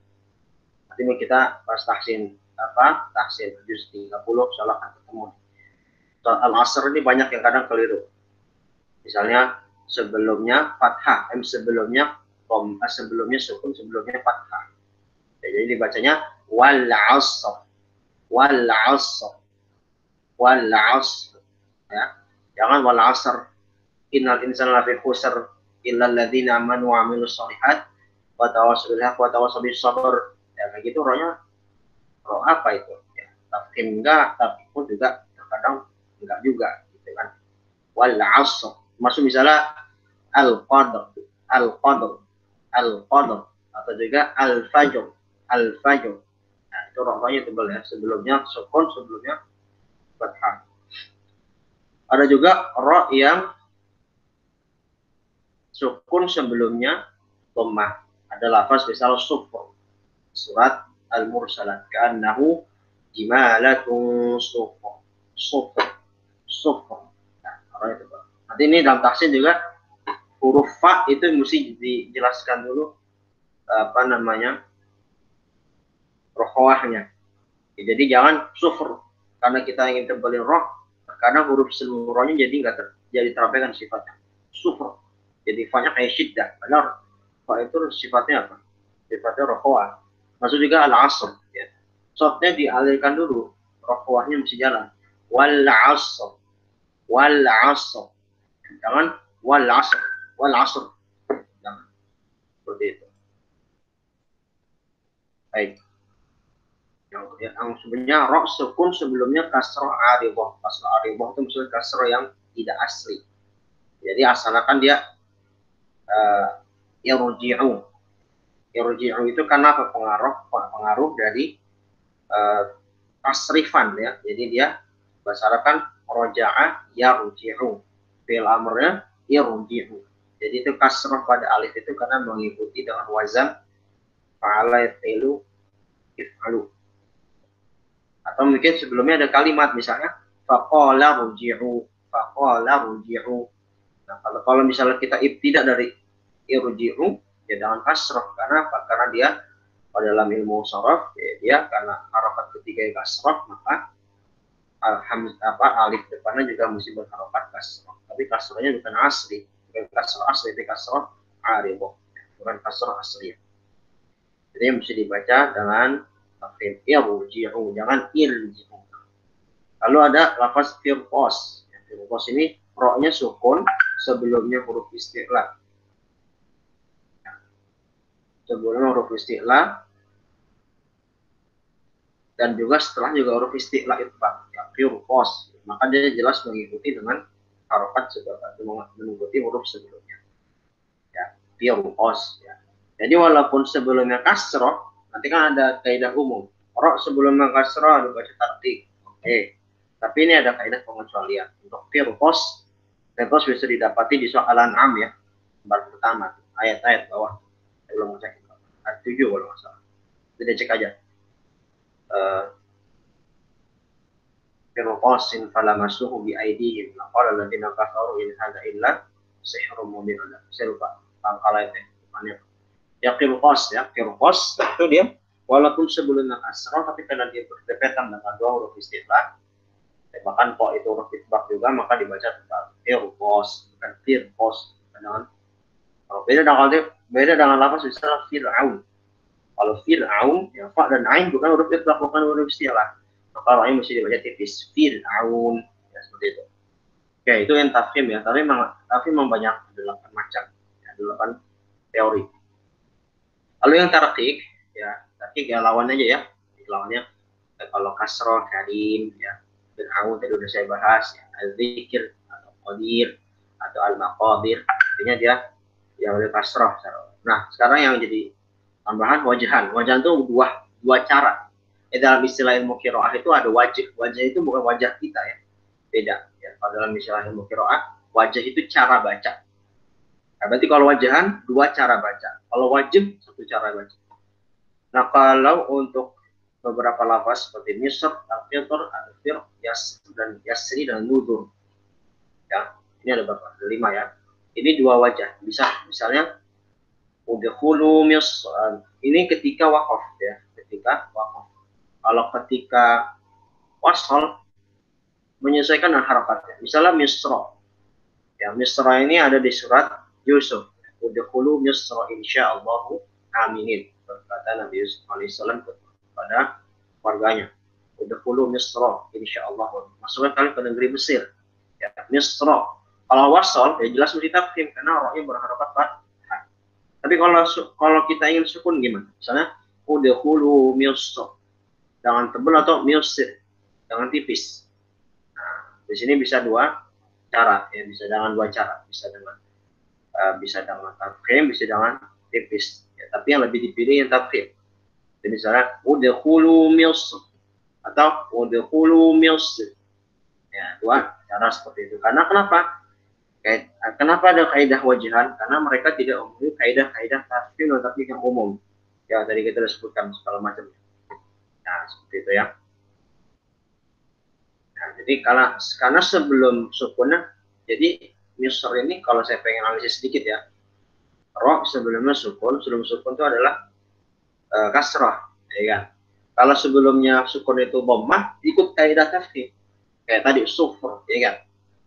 Speaker 2: Nanti kita pas tahsin tahsin juz 30 salah ketemu. Al-asr ini banyak yang kadang keliru. Misalnya sebelumnya fathah, sebelumnya sukun, sebelumnya fathah. Ya, jadi dibacanya wal asr, wal asr, wal asr. Ya, jangan wal asr. Innal insana lafi khusr illa alladziina amanu wa 'amilus shalihat wa tawassaw bil haqq wa tawassaw bis sabr. Ya kayak gitu rohnya roh apa itu? Ya. tafkhim enggak, tapi pun juga terkadang enggak juga, gitu kan. Wal 'asr, maksud misalnya al-qadr, al-qadr, al-qadr, atau juga al-fajr, al-fajr. Nah, itu roknya tebal ya, sebelumnya sukun, sebelumnya fathah. Ada juga ro yang sukun sebelumnya dhammah. Ada lafaz misal sufur, surat Al-Mursalat, ka'annahu jimalatun sufur, sufur, sufur. Nah, roknya tebal. Nanti ini dalam tahsin juga huruf fa itu mesti dijelaskan dulu apa namanya rokhawahnya. Jadi jangan sufur karena kita ingin tebalin roh, karena huruf seluruhnya jadi nggak jadi terapikan sifatnya sufur. Jadi fa-nya kayak syiddah. Padahal fa itu sifatnya apa? Sifatnya rokhawah. Maksud juga al-asr. Ya. Shotnya dialirkan dulu, rokhawahnya mesti jalan. Wal asr, wal asr. Jangan wal asr, wal asr. Jangan seperti itu. Baik. Yang sebenarnya ro sukun sebelumnya kasroh aribah. Kasroh aribah itu maksudnya kasroh yang tidak asli. Jadi asalkan dia yarji'u. Yarji'u itu karena pengaruh dari tasrifan ya. Jadi dia berdasarkan roja'a yarji'u. Fi'il amrnya yarji'u. Jadi itu kasroh pada alif itu karena mengikuti dengan wazan fa'ala yaf'ilu if'alu. Atau mungkin sebelumnya ada kalimat misalnya faqala ruji'u, faqala ruji'u. Nah, kalau misalnya kita ibtidak dari irji'u ya dengan kasrah karena dia pada dalam ilmu sharaf ya, dia karena harakat ketiga yang kasrah maka alif depannya juga mesti berharakat kasrah. Tapi kasrahnya bukan asli, bukan kasrah asli, tapi kasrah aribah, bukan kasrah asli. Jadi mesti dibaca dengan tafkhim irji'u, jangan irji'u. Lalu ada lafaz firqos. Firqos ini ro-nya sukun sebelumnya huruf isti'la. Sebelumnya huruf isti'la dan juga setelah juga huruf isti'la itu ya, firqos. Maka dia jelas mengikuti dengan harokat mengikuti huruf sebelumnya. Ya, firqos ya. Jadi walaupun sebelumnya kasroh, nanti kan ada kaidah umum. Ro sebelumnya kasroh dibaca tarqiq. Oke. Tapi ini ada kaidah pengecualian. Untuk firqos bisa didapati di soal Al-An'am ya. Lembar pertama, ayat-ayat bawah. Saya belum cek. Ayat 7 kalau nggak salah. Jadi cek aja. Firqosin falamasuhu bi aydihim. Qala alladziina kafaru in hadza illa sihrun mubin. Saya lupa pangkal ayatnya. Ya firqos itu dia walaupun sebelumnya kasroh tapi karena dia berdekatan dengan dua huruf istilah bahkan kok itu huruf itbaq juga maka dibaca tetap firqos bukan firqos. Beda dengan lafaz istilah Fir'aun. Kalau Fir'aun ya fa dan ain bukan huruf itbaq, bukan huruf istilah, maka rohnya mesti dibaca tipis Fir'aun ya, seperti itu. Oke, itu yang tafkhim ya, tapi memang banyak 8 macam ya, 8 teori. Lalu yang tarqiq ya, tarqiq ya lawannya aja ya. Lawannya kalau kasroh karim ya, Fir'aun tadi udah saya bahas ya, al-dzikr atau qadir atau al-maqadir, artinya dia yang oleh kasroh. Nah, sekarang yang jadi tambahan wajahan. Wajahan itu dua cara. Dalam istilah ilmu qiraah itu ada wajah. Wajah itu bukan wajah kita ya. Beda ya. Kalau dalam istilah ilmu qiraah, wajah itu cara baca. Nah, berarti kalau wajahan dua cara baca. Kalau wajib satu cara baca. Nah, kalau untuk beberapa lafaz seperti misr, al-fitr, al-fir, yasri dan nudur. Ya, ini ada berapa? Ada 5 ya. Ini dua wajah. Bisa misalnya udkhulu misr. Ini ketika waqaf ya, ketika waqaf. Kalau ketika wasal menyesuaikan dengan harokatnya. Misalnya misra. Ya, misra ini ada di surat Yusuf. Udkhulu misra insyaallah aminin. Berkata Nabi Yusuf alaihissalam kepada keluarganya. Udkhulu misra insyaallah. Masuklah kalian ke negeri Mesir. Ya, misra. Kalau wasal ya jelas mesti tafkhim karena rohnya berharokat fathah. Tapi kalau kita ingin sukun gimana? Misalnya udkhulu misra. Jangan tebal atau misir. dengan tipis. Nah, di sini bisa dua cara, ya bisa dengan dua cara, bisa dengan tafkhim, bisa dengan tipis. Ya, tapi yang lebih dipilih yang tafkhim. Jadi misalnya udkhulu Misr atau udkhulu Misr. Ya, dua cara seperti itu. Karena kenapa? Kenapa ada kaidah wajihan? Karena mereka tidak memiliki kaidah-kaidah tafkhim dan tafkhim yang umum. Ya, tadi kita sudah sebutkan segala macam. Nah, seperti itu ya. Nah, jadi karena sebelum sukunnya, jadi Misr ini kalau saya pengen analisis sedikit ya, ro sebelumnya sukun, sebelum sukun itu adalah kasrah, ya kan? Kalau sebelumnya sukun itu dhammah, ikut kaidah tafkhim. Kayak tadi sufur, ya kan?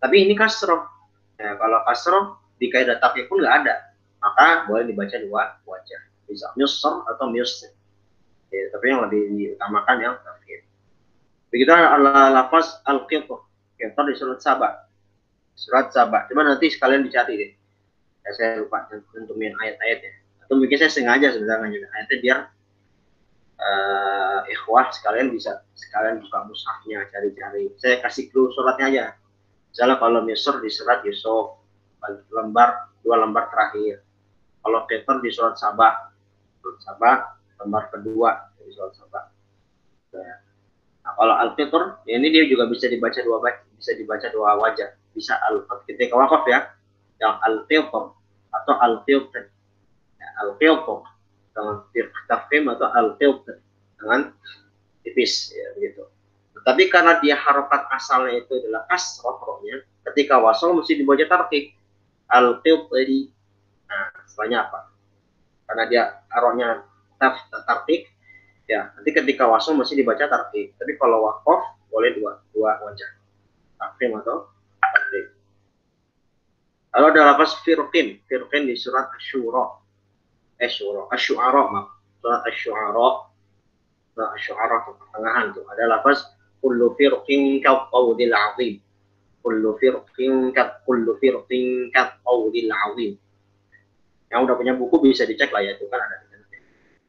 Speaker 2: Tapi ini kasrah. Nah, kalau kasrah di kaidah tafkhim pun nggak ada, maka boleh dibaca dua wajah. Bisa Misr atau Misr. Ya, tapi yang lebih diutamakan yang tafkhim. Begitu ala lafaz al-qitr. Qitr di surat Saba. Surat Saba. Coba nanti sekalian dicatat deh. Ya, saya lupa tentuin ayat-ayatnya. Atau mungkin saya sengaja sebenarnya juga ayatnya biar ikhwah sekalian bisa sekalian buka mushafnya cari-cari. Saya kasih clue suratnya aja. Misalnya kalau Misr di surat Yusuf dua lembar terakhir. Kalau Qitr di surat Saba lembar kedua di surat Saba. Nah, kalau Al-Qitr ini dia juga bisa dibaca dua wajah. Bisa ketika wakaf ya, yang Al-Qitr atau Al-Qitr. Ya, Al-Qitr dengan tafkhim atau Al-Qitr dengan tipis ya begitu. Tapi karena dia harokat asalnya itu adalah kasroh rohnya, ketika wasol mesti dibaca tarkik Al-Qitri. Nah, setelahnya apa? Karena dia rohnya tarkik, ya nanti ketika wasol mesti dibaca tarkik. Tapi kalau wakof boleh dua wajah, tafkhim atau tarkik. Lalu ada lafaz firqin di surat Asy-Syura. Asy-Syu'ara, surat Asy-Syu'ara. Nah, Asy-Syu'ara pertengahan tuh ada lafaz kullu firqin kaqaudil azim. Kullu firqin kaqaudil azim. Yang udah punya buku bisa dicek lah ya, itu kan ada.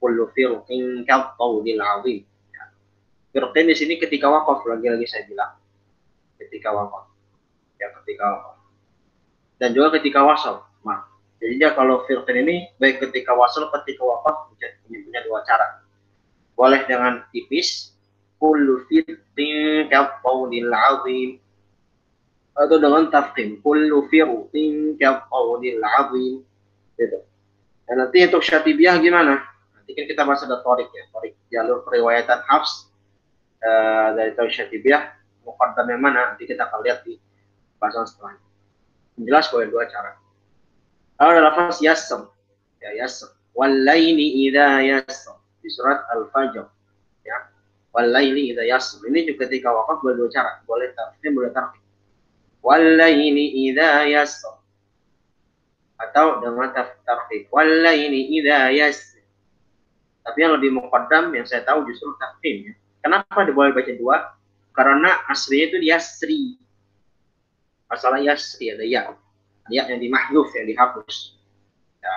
Speaker 2: Kullu firqin kaqaudil azim. Firqin di sini ketika wakaf, lagi-lagi saya bilang ketika wakaf. Ya, ketika wakaf. Dan juga ketika wasal. Nah, jadi dia kalau firqin ini baik ketika wasal, ketika wakaf punya dua cara. Boleh dengan tipis, kullu firqin kaqaudil azim, atau dengan tafkhim, kullu firqin kaqaudil azim, gitu. Dan nanti untuk syatibiyah gimana? Nanti kan kita bahas ada torik ya, torik jalur periwayatan Hafs dari tarik syatibiyah, muqaddam yang mana? Nanti kita akan lihat di bahasan setelahnya. Jelas boleh dua cara. Kalau ada lafaz yasr, ya yasr, walaini idza yasr di surat Al-Fajr, ya. Walaini idza yasr ini juga ketika wakaf boleh dua cara, boleh tafkhim, boleh tarkib. Walaini idza yasr atau dengan tarkib. Walaini idza yasr. Tapi yang lebih muqaddam yang saya tahu justru tafkhim, ya. Kenapa boleh baca dua? Karena aslinya itu yasri. Asalnya yasri, ada ya. Ya yang dimahdzuf, yang dihapus. Ya,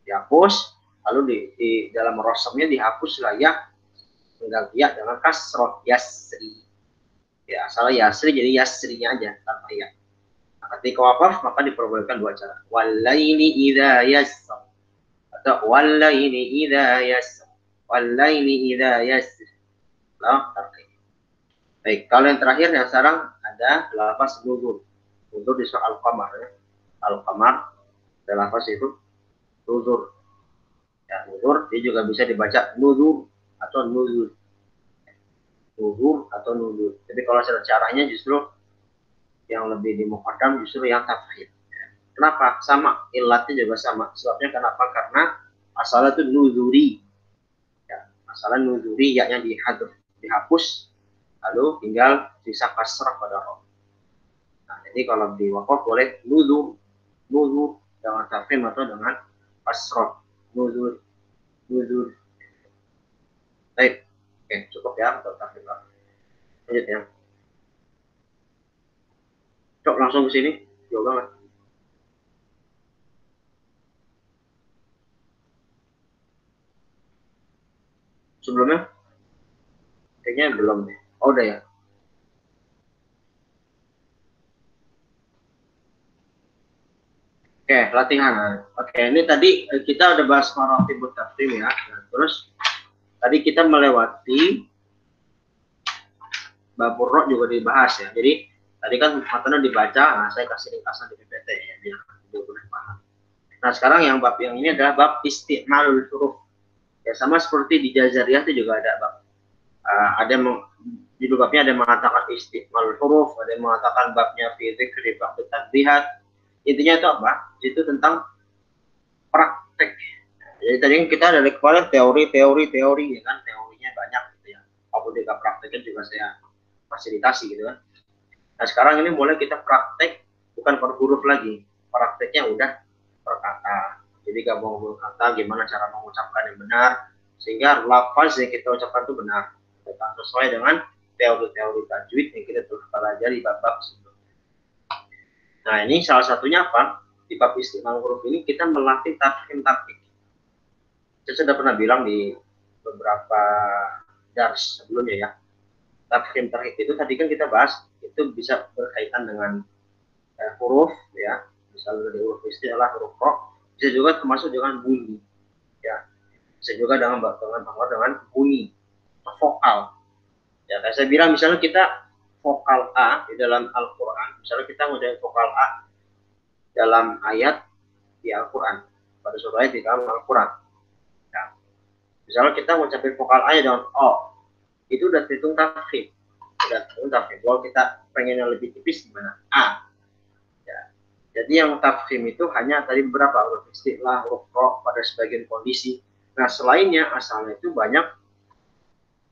Speaker 2: dihapus, lalu di dalam rosamnya dihapus lah ya, tinggal ya dengan kasroh yasri. Ya, asalnya yasri jadi yasrinya aja tanpa ya. Nah, ketika wakaf maka diperbolehkan dua cara. Walaini idza yasr atau walaini idza yasr. Walaini idza yasr. Nah, baik, kalau yang terakhir yang sekarang ada lafaz nuzul. Nuzul di soal Al-Qamar ya. Al-Qamar ada lafaz itu nuzul. Ya, nuzul dia juga bisa dibaca nuzul atau nuzul. Nuzul atau nuzul. Jadi kalau secara caranya justru yang lebih dimuqaddam justru yang tafkhim. Kenapa? Sama, ilatnya juga sama. Sebabnya kenapa? Karena asalnya itu nuzuri. Ya, asalnya nuzuri, yaknya dihapus, lalu tinggal sisa kasrah pada roh. Nah, jadi kalau di wakaf boleh nuzur dengan tafkhim atau dengan kasrah. Nuzur. Baik. Oke, cukup ya untuk tafkhim. Lanjut ya. Cok langsung ke sini. Jauh banget. Sebelumnya kayaknya belum deh. Oh, udah ya. Oke, latihan. Oke, ini tadi kita udah bahas maratibut tafkhim ya. Nah, terus tadi kita melewati bab furu' juga dibahas ya. Jadi tadi kan matanya dibaca, nah saya kasih ringkasan di PPT ya biar mudah paham. Nah, sekarang yang bab yang ini adalah bab isti'malul huruf. Ya sama seperti di Jazariyah itu juga ada bab. Ada di babnya ada yang mengatakan isti'malul huruf, ada yang mengatakan babnya fi dzikri ba'd tanbihat. Intinya itu apa? Itu tentang praktek. Jadi tadi kita dari kemarin teori ya kan, teorinya banyak gitu ya. Apalagi ketika prakteknya juga saya fasilitasi gitu kan. Nah sekarang ini mulai kita praktek bukan per huruf lagi, prakteknya udah per kata. Jadi gabung kata, gimana cara mengucapkan yang benar, sehingga lafaz yang kita ucapkan itu benar, sesuai dengan teori-teori tajwid yang kita telah pelajari bab-bab sebelumnya. Nah ini salah satunya apa? Di bab istimal huruf ini kita melatih tafhim tarkib. Saya sudah pernah bilang di beberapa dars sebelumnya ya. Tafhim tarkib itu tadi kan kita bahas itu bisa berkaitan dengan huruf ya, misalnya dari huruf istilah, huruf ro, bisa juga termasuk dengan bunyi ya, bisa juga dengan bunyi vokal ya. Kayak saya bilang misalnya kita vokal A di dalam Al-Quran, misalnya kita ngucapin vokal A dalam ayat di Al-Quran, pada suatu ayat di dalam Al-Quran ya. Misalnya kita ngucapin vokal A dengan O, itu udah dihitung tafkhim, udah dihitung tafkhim. Kalau kita pengennya lebih tipis gimana? A ya. Jadi yang tafkhim itu hanya tadi beberapa huruf istilah, huruf ro pada sebagian kondisi. Nah selainnya asalnya itu banyak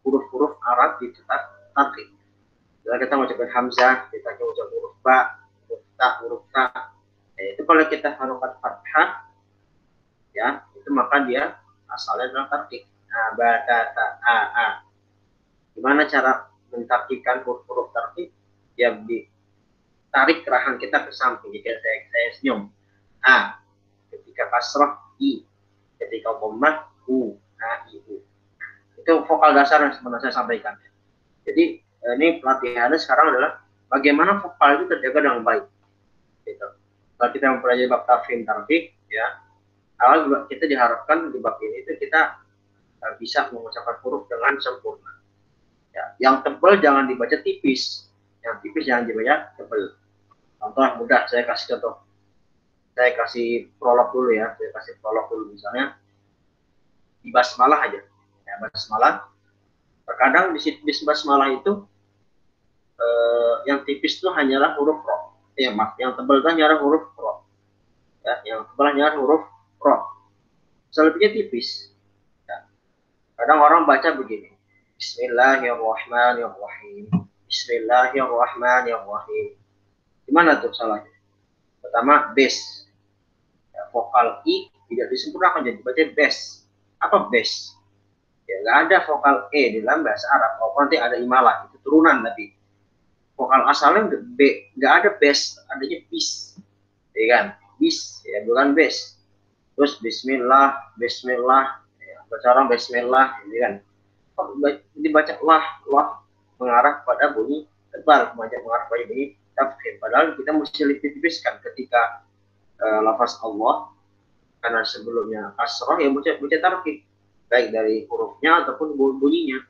Speaker 2: huruf-huruf Arab dicetak tafkhim. Kalau kita ngucapin hamzah, kita ngucapin huruf ba, huruf ta. Ya, itu kalau kita harokat fathah, ya itu maka dia asalnya adalah tarkib. Nah, ba, ta, ta, a. Gimana cara mentarkibkan huruf-huruf tarkib? Ya ditarik kerahan kita ke samping. Jika saya senyum, a. Ketika kasrah, i. Ketika dhammah, u. Nah, i, u. Itu vokal dasar yang sebenarnya saya sampaikan. Jadi ini pelatihannya sekarang adalah bagaimana vokal itu terjaga dengan baik. Gitu. Kalau kita mempelajari bab tafhim tarkib, ya, awal kita diharapkan di bab ini itu kita bisa mengucapkan huruf dengan sempurna. Ya, yang tebal jangan dibaca tipis, yang tipis jangan dibaca tebal. Contoh yang mudah, saya kasih contoh. Saya kasih prolog dulu ya, saya kasih prolog dulu misalnya di basmalah aja. Ya, basmalah. Terkadang di basmalah itu yang tipis itu hanyalah huruf ro. Ya, maaf, yang tebal itu hanyalah huruf ro. Ya, yang tebal hanyalah huruf ro. Selebihnya tipis. Ya. Kadang orang baca begini. Bismillahirrahmanirrahim. Bismillahirrahmanirrahim. Gimana tuh salahnya? Pertama, bes. Ya, vokal i tidak disempurnakan jadi baca bes. Apa bes? Ya, nggak ada vokal e di dalam bahasa Arab. Oh, nanti ada imalah, itu turunan tapi vokal asalnya b, nggak ada bes, adanya bis, ya kan? Bis, ya bukan bes. Terus Bismillah, Bismillah, ya, baca orang Bismillah, ini kan? Dibaca lah mengarah pada bunyi tebal, mengarah pada bunyi tafkhim. Padahal kita mesti lebih tipiskan ketika lafaz Allah, karena sebelumnya kasrah ya baca tarkib, baik dari hurufnya ataupun bunyinya.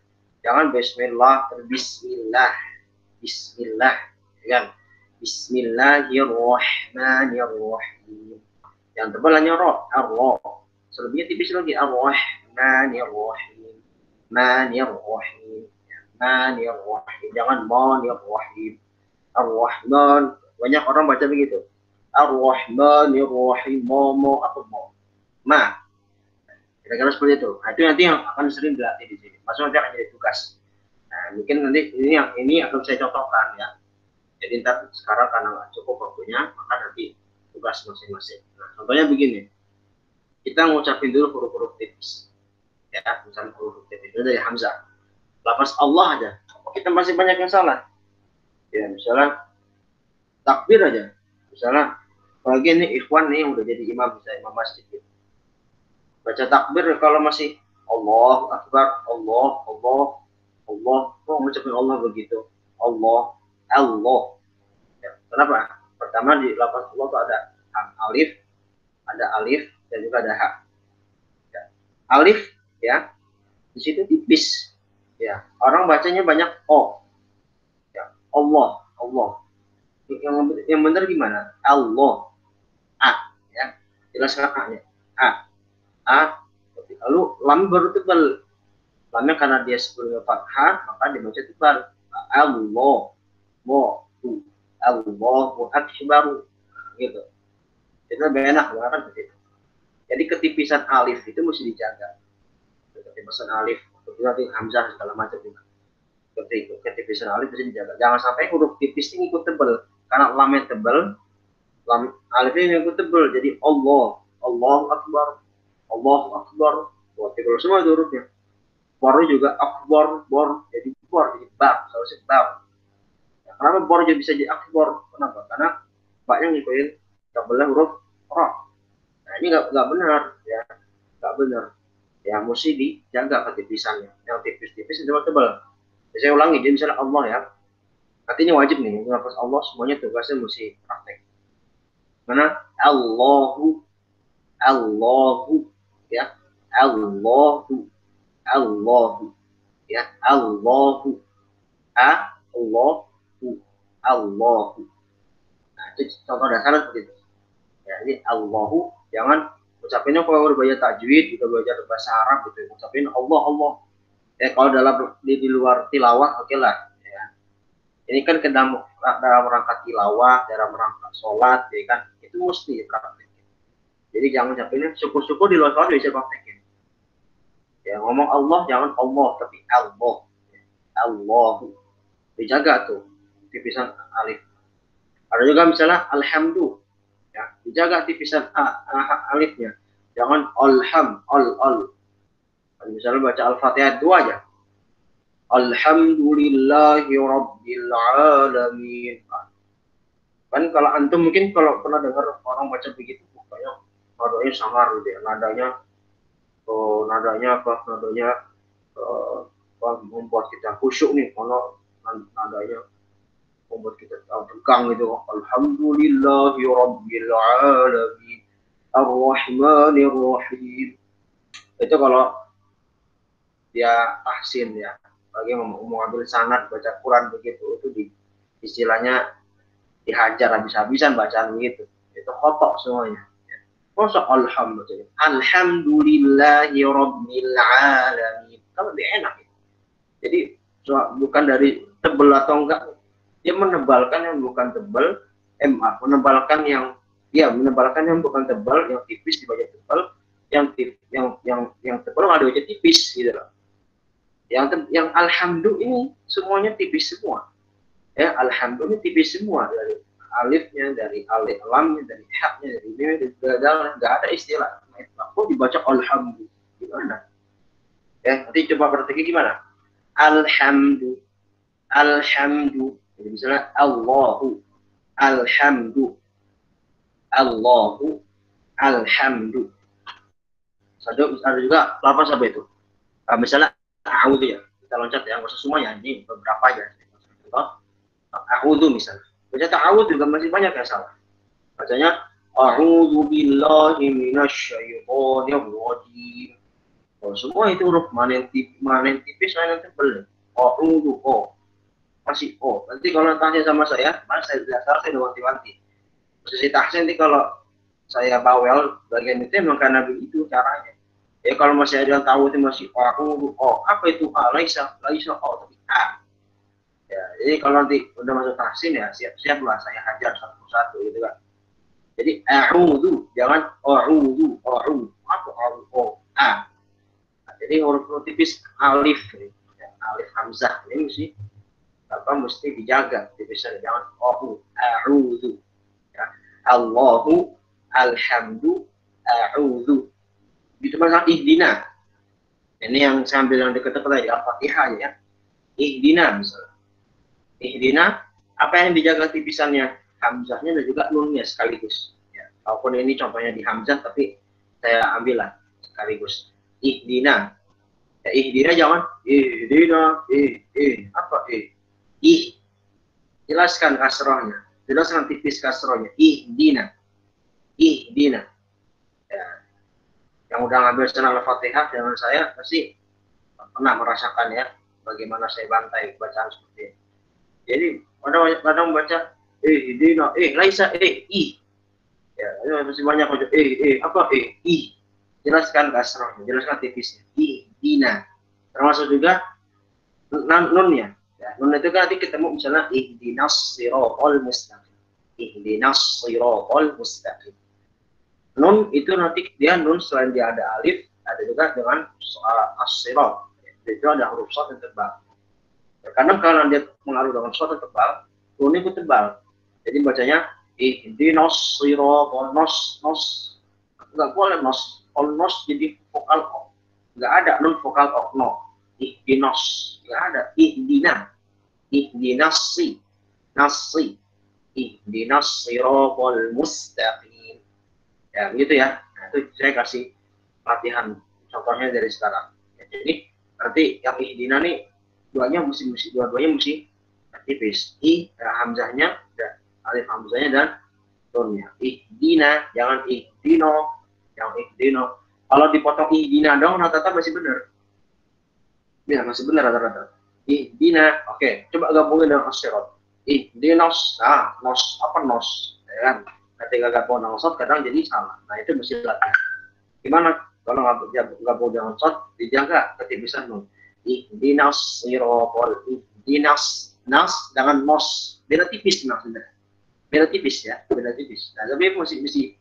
Speaker 2: Jangan Bismillah, Bismillah, Bismillah, kan? Bismillahirrahmanirrahim. Yang tebal hanya roh, Allah. Selebihnya tipis lagi, Ar-Rahmanirrahim, Manirrahim, Manirrahim. Jangan Manirrahim, Ar-Rahman. Banyak orang baca begitu. Ar-Rahmanirrahim, Momo apa mo? Ma. Kira-kira seperti itu. Nah, itu nanti yang akan sering dilatih di sini. Maksudnya nanti akan jadi tugas. Nah, mungkin nanti ini akan saya contohkan ya. Jadi ntar sekarang karena nggak cukup waktunya, maka nanti tugas masing-masing. Nah, contohnya begini, kita ngucapin dulu huruf-huruf tipis, ya, misalnya huruf tipis itu dari hamzah, lafaz Allah aja, kita masih banyak yang salah. Ya, misalnya takbir aja, misalnya bagi ini ikhwan nih yang udah jadi imam, misalnya imam masjid, gitu. Baca takbir kalau masih Allah Akbar, Allah, kok ngucapin Allah begitu, Allah. Ya, kenapa? Pertama di lafaz Allah itu ada alif, ada alif dan juga ada ha. Ya. Alif ya di situ tipis ya, orang bacanya banyak o ya, Allah Allah. Yang benar gimana? Allah a ya, jelas a-nya a. Lalu lam baru tebal, lamnya karena dia sebelumnya fathah maka dibaca tebal. Allah mo tu Allahu akbar gitu. Itu lebih enak kan begitu. Jadi ketipisan alif itu mesti dijaga. Ketipisan alif, nanti hamzah segala macam juga. Ketipisan alif mesti dijaga. Jangan sampai huruf tipis ini ikut tebal. Karena lamnya tebal, lam alifnya ikut tebal. Jadi Allah, Allah akbar, Allah akbar. Wah, tebal semua itu hurufnya. Baru juga akbar, bor, jadi bar, harusnya bar. Ya, kenapa bor jadi bisa jadi akbar? Kenapa? Karena baknya ngikutin tebalnya huruf ro. Nah ini nggak benar ya, nggak benar. Ya mesti dijaga ketipisannya. Yang tipis-tipis itu tebal. Saya ulangi, jadi misalnya Allah ya. Artinya wajib nih, nafas Allah semuanya tugasnya mesti praktek. Mana Allahu, Allahu, ya Allahu, Allahu, ya Allahu, Allahu, Allahu. Nah itu contoh dasarnya seperti itu. Ya ini Allahu, jangan ucapinnya kalau berbahasa tajwid, juga belajar bahasa Arab gitu, ucapin Allah Allah. Ya kalau di luar tilawah oke lah. Ya. Ini kan dalam rangka tilawah, dalam rangka sholat, ya kan itu mesti praktekin. Jadi jangan ucapinnya syukur-syukur di luar sholat bisa praktekin. Ya ngomong Allah jangan Allah tapi Allah, Allahu. Dijaga tuh tipisan alif. Ada juga misalnya alhamdulillah. Ya, dijaga tipisan alifnya. Jangan al. Misalnya baca Al-Fatihah 2 aja. Alhamdulillahi Rabbil Alamin. Kan kalau antum mungkin kalau pernah dengar orang baca begitu, kayak nadanya sangar gitu ya. Nadanya membuat kita khusyuk nih. Kalau nadanya membuat kita tegang gitu. Alhamdulillahi Rabbil Alamin. Ar-Rahmanir Rahim. Itu kalau dia tahsin ya, bagi mau ambil sanad baca Quran begitu, itu istilahnya dihajar habis-habisan bacaan begitu, itu khotok semuanya. Masa Alhamdulillahi Rabbil Alamin, kalau lebih enak ya. Jadi bukan dari tebel atau enggak, dia menebalkan yang bukan tebel, menebalkan yang bukan tebal, yang tipis dibaca tebal, yang tebal nggak dibaca tipis gitu loh. Yang alhamdulillah ini semuanya tipis semua. Ya, alhamdulillah tipis semua, dari alifnya, dari alif lamnya, dari haknya, dari mimnya, nggak ada istilah. Kok dibaca alhamdulillah? Gimana? Ya, nanti coba prakteknya gimana? Alhamdulillah. Jadi misalnya Allahu, alhamdulillah, Allahu, alhamdulillah. Ada juga lafaz apa itu? Misalnya a'udzu ya, kita loncat ya, nggak usah semuanya, ini beberapa aja. Contoh, a'udzu misalnya. Baca ta'awudz juga masih banyak yang salah. Bacanya a'udzu billahi minasyaitonir rajim. Oh, semua itu huruf mana yang tipis, mana yang tebal. A'udzu masih Nanti kalau tanya sama saya, mas saya udah wanti-wanti. Posisi tahsin nanti kalau saya bawel bagian itu memang karena begitu caranya. Ya kalau masih ada yang tahu itu masih apa itu laisa tapi ya, jadi kalau nanti udah masuk tahsin ya siap-siap lah saya hajar satu-satu gitu kan. Jadi a'udzu, jangan a'udzu apa jadi huruf tipis alif ya, alif hamzah ini mesti dijaga tipisnya, jangan a'udzu ya. Allahu, alhamdu, a'udzu. Gitu masalah ihdina. Ini yang saya ambil yang dekat-dekat tadi Al-Fatihah ya. Ihdina misalnya. Ihdina, apa yang dijaga tipisannya? Hamzahnya dan juga nunnya sekaligus. Ya, walaupun ini contohnya di hamzah, tapi saya ambil lah sekaligus. Ihdina. Ya, ihdina jangan ihdina, apa jelaskan kasrohnya. Jelaskan tipis kasrohnya. Ihdina. Yang udah ngambil channel Al-Fatihah dengan saya pasti pernah merasakan ya bagaimana saya bantai bacaan seperti ini. Jadi kadang membaca dina laisa i ya masih banyak apa i jelaskan kasrah, jelaskan tipisnya dina, termasuk juga nunnya ya, nun itu kan nanti ketemu misalnya ihdinas siratal mustaqim, ihdinas siratal mustaqim. Nun itu nanti dia nun selain dia ada alif, ada juga dengan as-sirat. Itu ada huruf shad yang tebal. Karena kalau dia mengaruh dengan shad yang tebal, nun itu tebal. Jadi bacanya ihdinas siratal nos. Enggak boleh nos. Kalau nos jadi vokal o. Enggak ada nun vokal o, no. Ihdinas. Enggak ada. Ihdinasi. Nasi. Ihdinas siratal mustaqim. Ya begitu ya. Nah, itu saya kasih latihan contohnya dari sekarang. Ya, jadi nanti yang ihdina nih dua-duanya mesti tipis. Hamzahnya dan alif hamzahnya dan nunnya. Ihdina, jangan ihdino, yang ihdino. Kalau dipotong ihdina dong rata-rata masih benar. Ya masih benar rata-rata. Ihdina, oke. Coba gabungin dengan as-sirat. Ihdinos, nah nos apa nos, ya kan? Ketika gabung dengan shad kadang jadi salah. Nah itu mesti latihan. Gimana kalau gabung dengan shad dijaga ketipisan nun. Ihdinas siratal, ihdinas nas dengan nos, beda tipis maksudnya. Beda tipis ya, beda tipis. Nah tapi mesti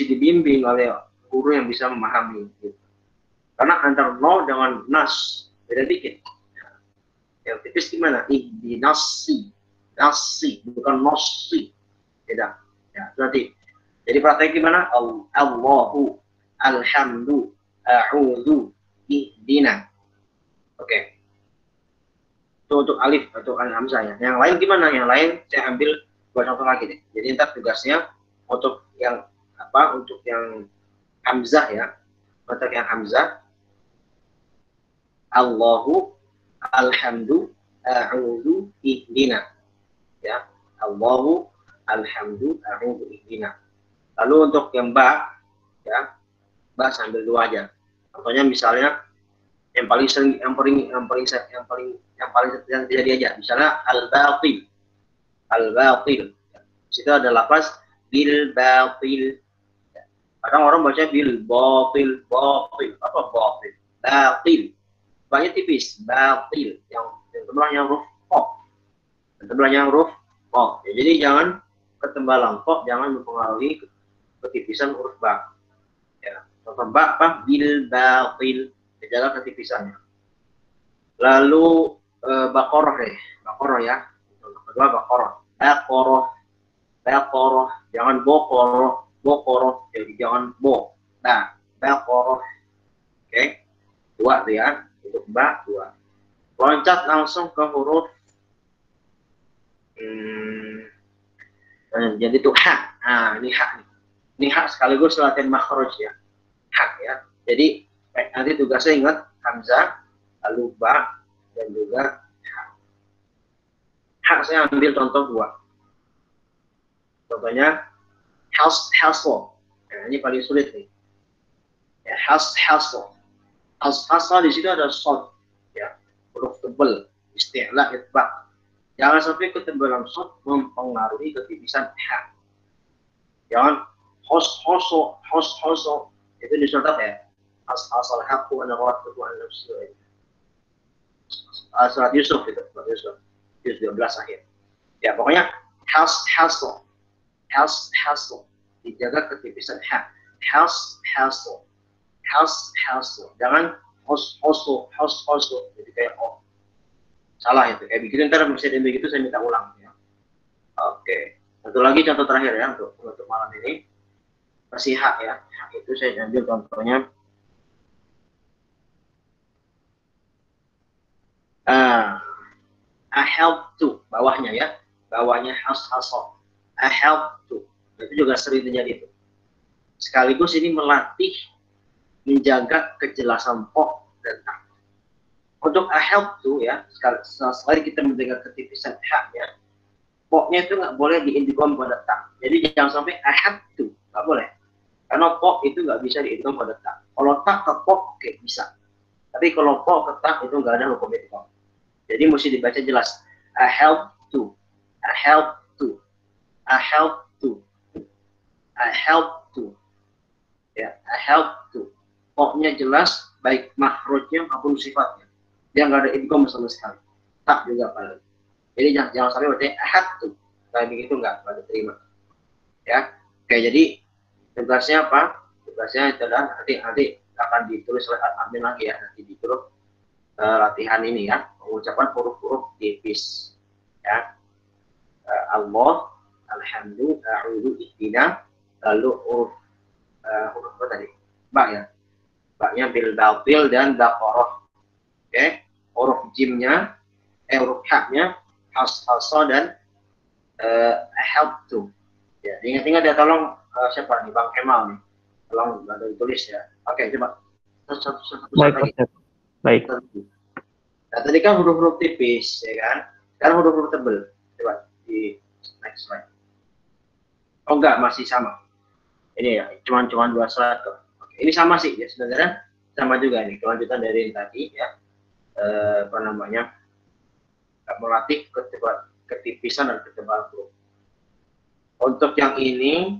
Speaker 2: dibimbing oleh guru yang bisa memahami gitu. Karena antara no dengan nas beda dikit. Yang tipis gimana? Ihdinasi, nasi bukan nosi. Beda. Ya, nanti. Jadi praktek gimana? Allahu, alhamdu, a'udhu, ihdina. Oke. Itu untuk alif atau hamzah ya. Yang lain gimana? Yang lain saya ambil buat contoh lagi deh. Jadi ntar tugasnya untuk yang apa? Untuk yang hamzah ya. Untuk yang hamzah. Allahu, alhamdu, a'udhu, ihdina. Ya. Allahu, alhamdu, a'udhu, ihdina. Lalu untuk yang ba, ya, ba sambil dua aja. Contohnya misalnya yang paling sering, yang paling terjadi aja. Misalnya al-batil. Situ ada lafaz bil batil. Kadang orang baca bil batil. Apa batil? Batil. Banyak tipis. Batil. Yang tebelahnya huruf o. Ya, jadi jangan ketembalan kok, jangan mempengaruhi ketipisan huruf ba. Ya, contoh ba apa? Bil batil. Jaga ketipisannya. Lalu Baqarah deh. Baqarah ya. Contoh kedua Baqarah. Jangan Baqarah. Jadi jangan bo. Nah, Baqarah. Oke. Dua tuh ya. Untuk ba dua. Loncat langsung ke huruf jadi itu ha. Nah, ini ha. Ini ha sekaligus latihan makhraj ya. Ha ya. Jadi nanti tugasnya ingat hamzah, lalu ba dan juga ha. Ha saya ambil contoh dua. Contohnya hasl. Nah, ini paling sulit nih. Ya, hasl. Hasl di situ ada shad ya. Huruf tebal, isti'la, itbaq. Jangan sampai ketebalan shad mempengaruhi ketipisan ha. Jangan hoso itu disertat ya. Asal hakku ana rawatu an nafsi. Surat Yusuf itu, Yusuf 12 akhir. Ya pokoknya hasl. Dijaga ketipisan ha. Hasl. Jangan hoso. Jadi kayak oh. Salah itu. Kayak begitu ntar bisa begitu saya minta ulang ya. Oke. Satu lagi contoh terakhir ya untuk malam ini. Masih hak ya. Hak itu saya ambil contohnya. I help to bawahnya ya. Bawahnya hasl. I help to. Itu juga sering terjadi itu. Sekaligus ini melatih menjaga kejelasan po dan ta. Untuk I help to ya, sekali kita menjaga ketipisan haknya, po-nya itu nggak boleh diintikom pada ta. Jadi jangan sampai I have to, nggak boleh. Karena Karena po itu nggak bisa dihitung pada tak. Kalau tak ke po, oke, bisa. Tapi kalau po ke tak itu nggak ada hukum idgham. Jadi mesti dibaca jelas. I help to, I help to, I help to, I help to. Ya, I help to. Po-nya jelas, baik makhrajnya maupun sifatnya. Dia nggak ada idgham sama sekali. Tak juga paling. Jadi jangan sampai bacanya I have to. Kayak begitu nggak diterima. Ya, oke, jadi tugasnya apa? Tugasnya adalah nanti akan ditulis oleh admin lagi ya, nanti di grup latihan ini ya, mengucapkan huruf-huruf tipis ya. Allah, alhamdulillah, a'udzu ihdina, lalu huruf apa tadi? Ba ya. Ba-nya bil batil dan daqarah. Oke, huruf jimnya, huruf ha-nya hasa dan help to. Ya, ingat-ingat ya, tolong siapa nih, Bang Kemal nih, tolong ada ditulis ya. Oke, coba satu lagi. Baik. Nah, tadi kan huruf-huruf tipis, ya kan? Sekarang huruf-huruf tebel. Coba di next slide. Oh enggak, masih sama. Ini ya, cuma 2 slide kok. Oke, ini sama sih ya, sebenarnya sama juga nih, kelanjutan dari yang tadi ya. Apa namanya? Melatih ketipisan dan ketebalan huruf. Untuk yang ini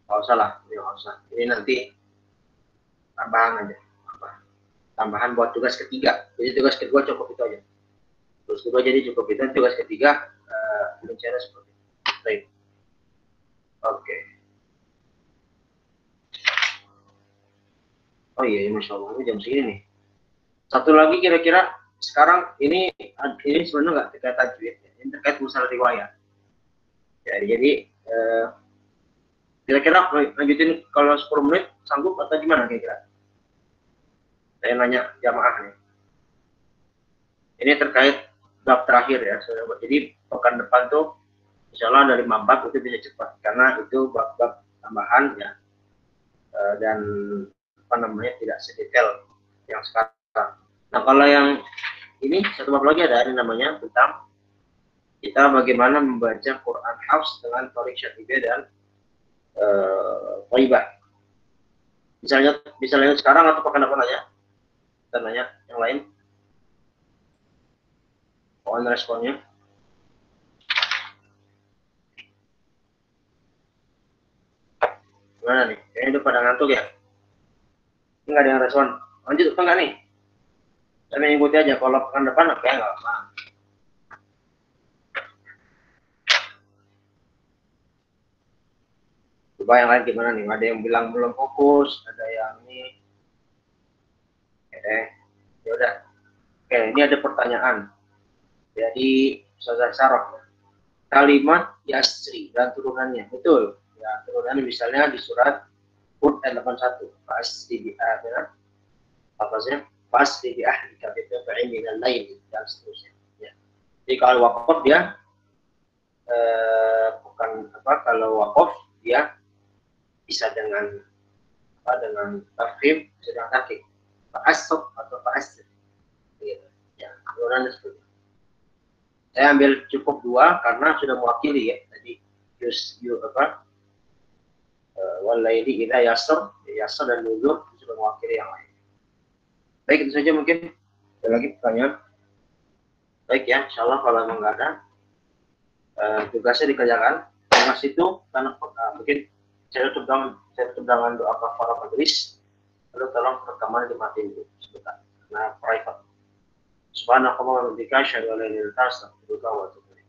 Speaker 2: nggak usah lah, nggak usah. Ini nanti tambahan aja, tambahan buat tugas ketiga. Jadi tugas kedua cukup itu aja. Tugas kedua jadi cukup itu. Tugas ketiga rencana seperti itu. Baik. Oke. Oh iya, masya Allah, ini jam segini nih. Satu lagi kira-kira sekarang ini sebenarnya nggak terkait tajwid, ini terkait musalah riwayat. Ya, jadi kira-kira lanjutin kalau 10 menit sanggup atau gimana kira-kira? Saya nanya jamaah nih. Ini terkait bab terakhir ya, saudara. Jadi pekan depan tuh insya Allah dari 5 bab itu bisa cepat karena itu bab-bab tambahan ya, dan apa namanya tidak sedetail yang sekarang. Nah, kalau yang ini satu bab lagi ada namanya tentang kita bagaimana membaca Quran Hafs dengan Thoriq Syatibiyah dan Thaibah. Bisa lanjut sekarang atau pekan depan aja? Kita nanya yang lain. Mohon responnya. Gimana nih? Kayaknya udah pada ngantuk ya? Nggak ada yang respon. Lanjut atau enggak nih? Saya mengikuti aja. Kalau pekan depan, oke, nggak apa. Coba yang lain gimana nih? Ada yang bilang belum fokus, ada yang ini. Ya udah. Oke, ini ada pertanyaan. Jadi Ustazah Sarah, kalimat Yasri dan turunannya, betul? Ya, turunannya misalnya di surat Hud ayat 81. Pasti di akhirat. Lafaznya pasti di ahli kabita fa'in minal lain dan seterusnya. Ya. Jadi kalau wakaf dia bukan apa, kalau wakaf dia bisa dengan apa, dengan tafkhim, bisa dengan takhim, ta'assub atau ta'assub. Gitu. Ya, turunannya seperti itu. Saya ambil cukup 2 karena sudah mewakili ya tadi apa walaili idza yasr dan nuzur sudah mewakili yang lain. Baik, itu saja mungkin. Ada lagi pertanyaan? Baik ya, insyaallah kalau memang nggak ada tugasnya dikerjakan. Tugas itu karena mungkin saya tutup dengan doa kafarah majelis, lalu tolong rekaman dimatiin dulu sebentar karena private. Subhanallah wa bihamdihi asyhadu an la ilaha illa anta astaghfiruka wa atubu